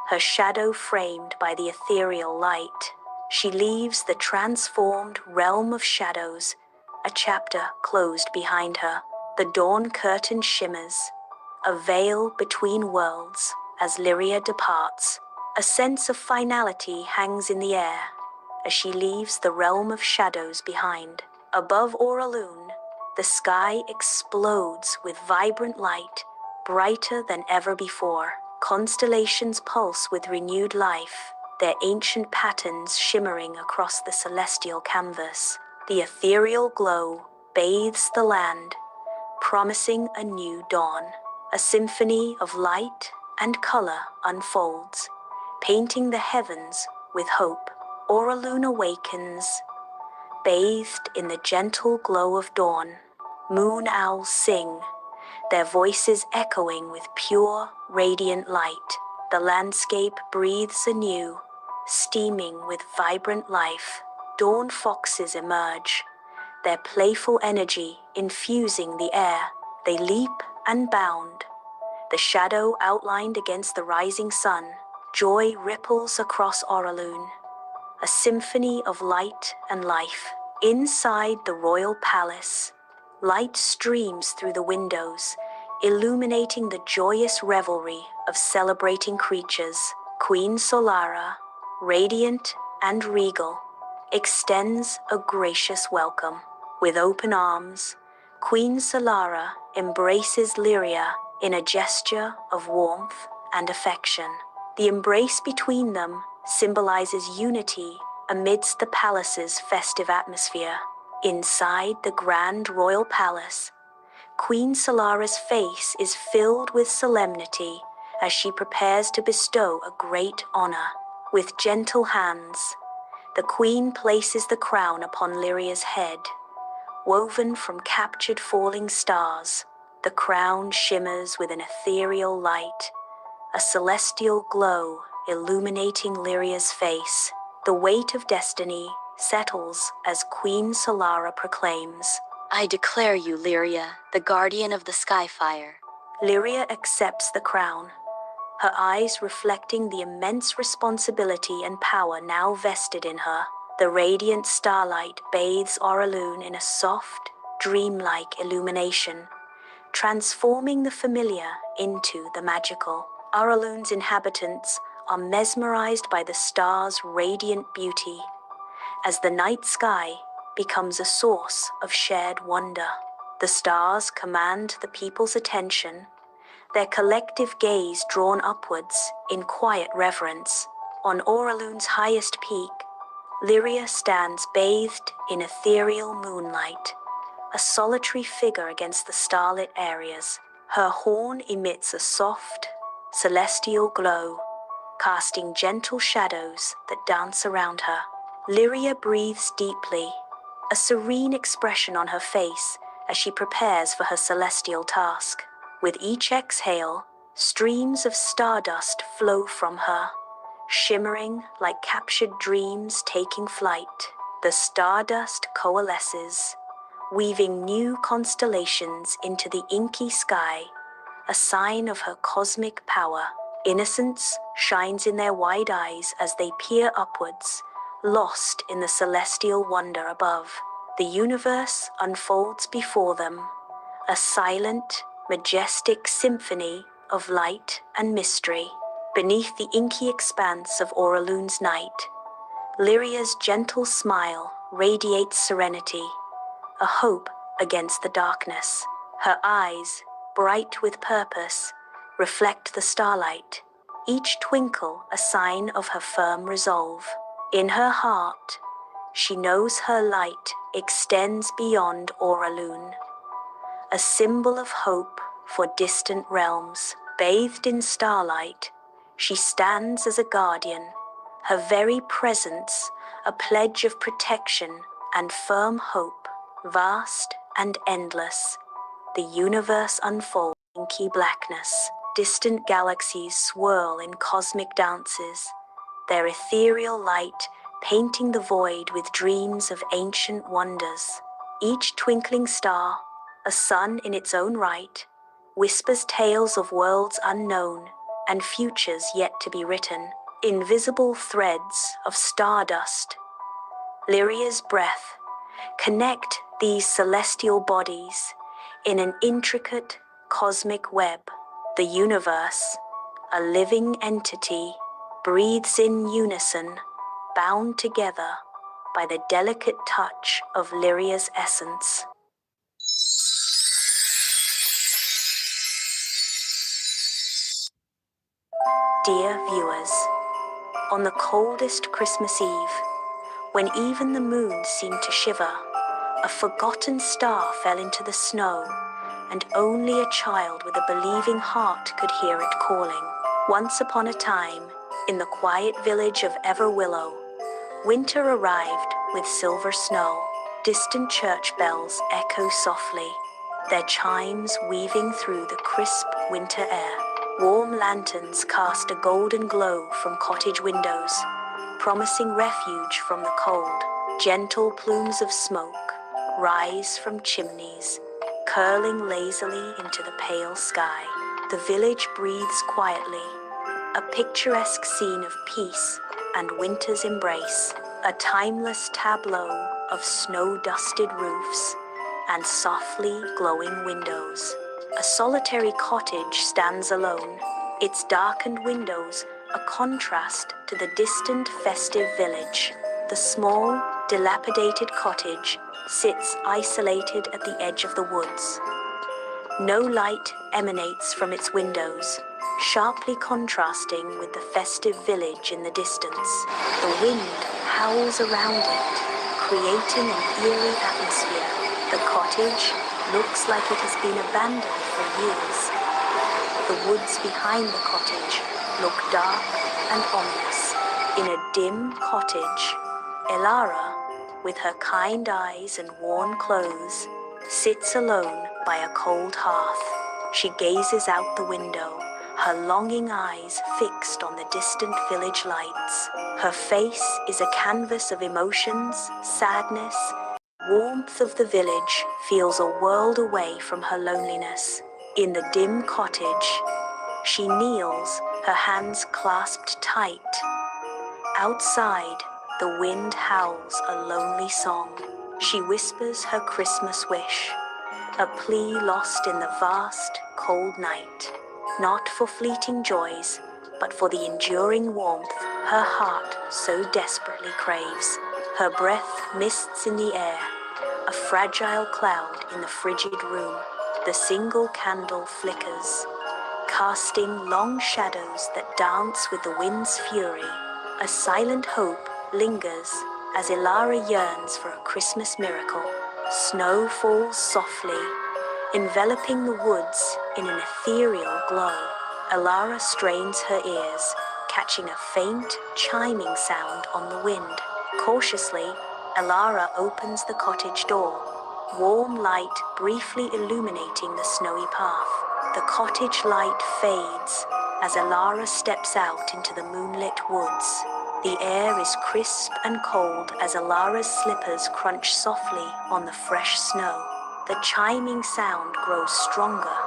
her shadow framed by the ethereal light. She leaves the transformed realm of shadows, a chapter closed behind her. The dawn curtain shimmers, a veil between worlds as Lyria departs. A sense of finality hangs in the air as she leaves the realm of shadows behind. Above Auraloon, the sky explodes with vibrant light, brighter than ever before. Constellations pulse with renewed life, their ancient patterns shimmering across the celestial canvas. The ethereal glow bathes the land, promising a new dawn. A symphony of light and color unfolds, painting the heavens with hope. Auraloon awakens, bathed in the gentle glow of dawn. Moon owls sing, their voices echoing with pure, radiant light. The landscape breathes anew, steaming with vibrant life. Dawn foxes emerge, their playful energy infusing the air. They leap and bound, the shadow outlined against the rising sun. Joy ripples across Auraloon, a symphony of light and life. Inside the royal palace, light streams through the windows, illuminating the joyous revelry of celebrating creatures. Queen Solara, radiant and regal, extends a gracious welcome. With open arms, Queen Solara embraces Lyria in a gesture of warmth and affection. The embrace between them symbolizes unity amidst the palace's festive atmosphere. Inside the grand royal palace, Queen Solara's face is filled with solemnity as she prepares to bestow a great honor. With gentle hands, the queen places the crown upon Lyria's head, woven from captured falling stars. The crown shimmers with an ethereal light, a celestial glow illuminating Lyria's face. The weight of destiny settles as Queen Solara proclaims, I declare you, Lyria, the guardian of the Skyfire. Lyria accepts the crown, her eyes reflecting the immense responsibility and power now vested in her. The radiant starlight bathes Auraloon in a soft, dreamlike illumination, transforming the familiar into the magical. Auraloon's inhabitants are mesmerized by the stars' radiant beauty, as the night sky becomes a source of shared wonder. The stars command the people's attention, their collective gaze drawn upwards in quiet reverence. On Auraloon's highest peak, Lyria stands bathed in ethereal moonlight, a solitary figure against the starlit areas. Her horn emits a soft, celestial glow, casting gentle shadows that dance around her. Lyria breathes deeply, a serene expression on her face as she prepares for her celestial task. With each exhale, streams of stardust flow from her, shimmering like captured dreams taking flight. The stardust coalesces, weaving new constellations into the inky sky, a sign of her cosmic power. Innocence shines in their wide eyes as they peer upwards, lost in the celestial wonder above. The universe unfolds before them, a silent, majestic symphony of light and mystery. Beneath the inky expanse of Oralune's night, Lyria's gentle smile radiates serenity, a hope against the darkness. Her eyes, bright with purpose, reflect the starlight, each twinkle a sign of her firm resolve. In her heart, she knows her light extends beyond Oralune, a symbol of hope for distant realms. Bathed in starlight, she stands as a guardian, her very presence a pledge of protection and firm hope. Vast and endless, the universe unfolds in inky blackness. Distant galaxies swirl in cosmic dances, their ethereal light painting the void with dreams of ancient wonders. Each twinkling star, a sun in its own right, whispers tales of worlds unknown and futures yet to be written. Invisible threads of stardust, Lyria's breath, connect these celestial bodies in an intricate cosmic web. The universe, a living entity, breathes in unison, bound together by the delicate touch of Lyria's essence. Dear viewers, on the coldest Christmas Eve, when even the moon seemed to shiver, a forgotten star fell into the snow, and only a child with a believing heart could hear it calling. Once upon a time, in the quiet village of Everwillow, winter arrived with silver snow. Distant church bells echo softly, their chimes weaving through the crisp winter air. Warm lanterns cast a golden glow from cottage windows, promising refuge from the cold. Gentle plumes of smoke rise from chimneys, curling lazily into the pale sky. The village breathes quietly, a picturesque scene of peace and winter's embrace, a timeless tableau of snow-dusted roofs and softly glowing windows. A solitary cottage stands alone, its darkened windows a contrast to the distant festive village. The small, dilapidated cottage sits isolated at the edge of the woods. No light emanates from its windows, sharply contrasting with the festive village in the distance. The wind howls around it, creating an eerie atmosphere. The cottage looks like it has been abandoned for years. The woods behind the cottage look dark and ominous. In a dim cottage, Elara, with her kind eyes and worn clothes, sits alone by a cold hearth. She gazes out the window, her longing eyes fixed on the distant village lights. Her face is a canvas of emotions, sadness. Warmth of the village feels a world away from her loneliness. In the dim cottage, she kneels, her hands clasped tight. Outside, the wind howls a lonely song. She whispers her Christmas wish, a plea lost in the vast, cold night. Not for fleeting joys, but for the enduring warmth her heart so desperately craves. Her breath mists in the air, a fragile cloud in the frigid room. The single candle flickers, casting long shadows that dance with the wind's fury. A silent hope lingers as Elara yearns for a Christmas miracle. Snow falls softly, enveloping the woods in an ethereal glow. Elara strains her ears, catching a faint, chiming sound on the wind. Cautiously, Elara opens the cottage door, warm light briefly illuminating the snowy path. The cottage light fades as Alara steps out into the moonlit woods. The air is crisp and cold as Alara's slippers crunch softly on the fresh snow. The chiming sound grows stronger,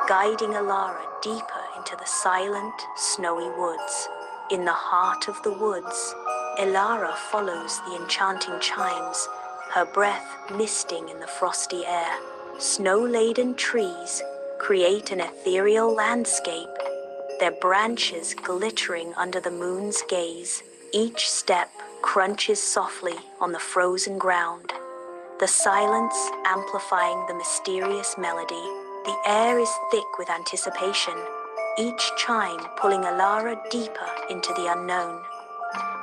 guiding Alara deeper into the silent, snowy woods. In the heart of the woods, Alara follows the enchanting chimes, her breath misting in the frosty air. Snow-laden trees create an ethereal landscape, their branches glittering under the moon's gaze. Each step crunches softly on the frozen ground, the silence amplifying the mysterious melody. The air is thick with anticipation, each chime pulling Alara deeper into the unknown.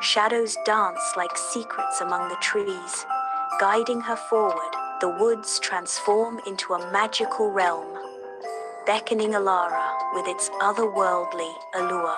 Shadows dance like secrets among the trees, guiding her forward. The woods transform into a magical realm, beckoning Alara with its otherworldly allure.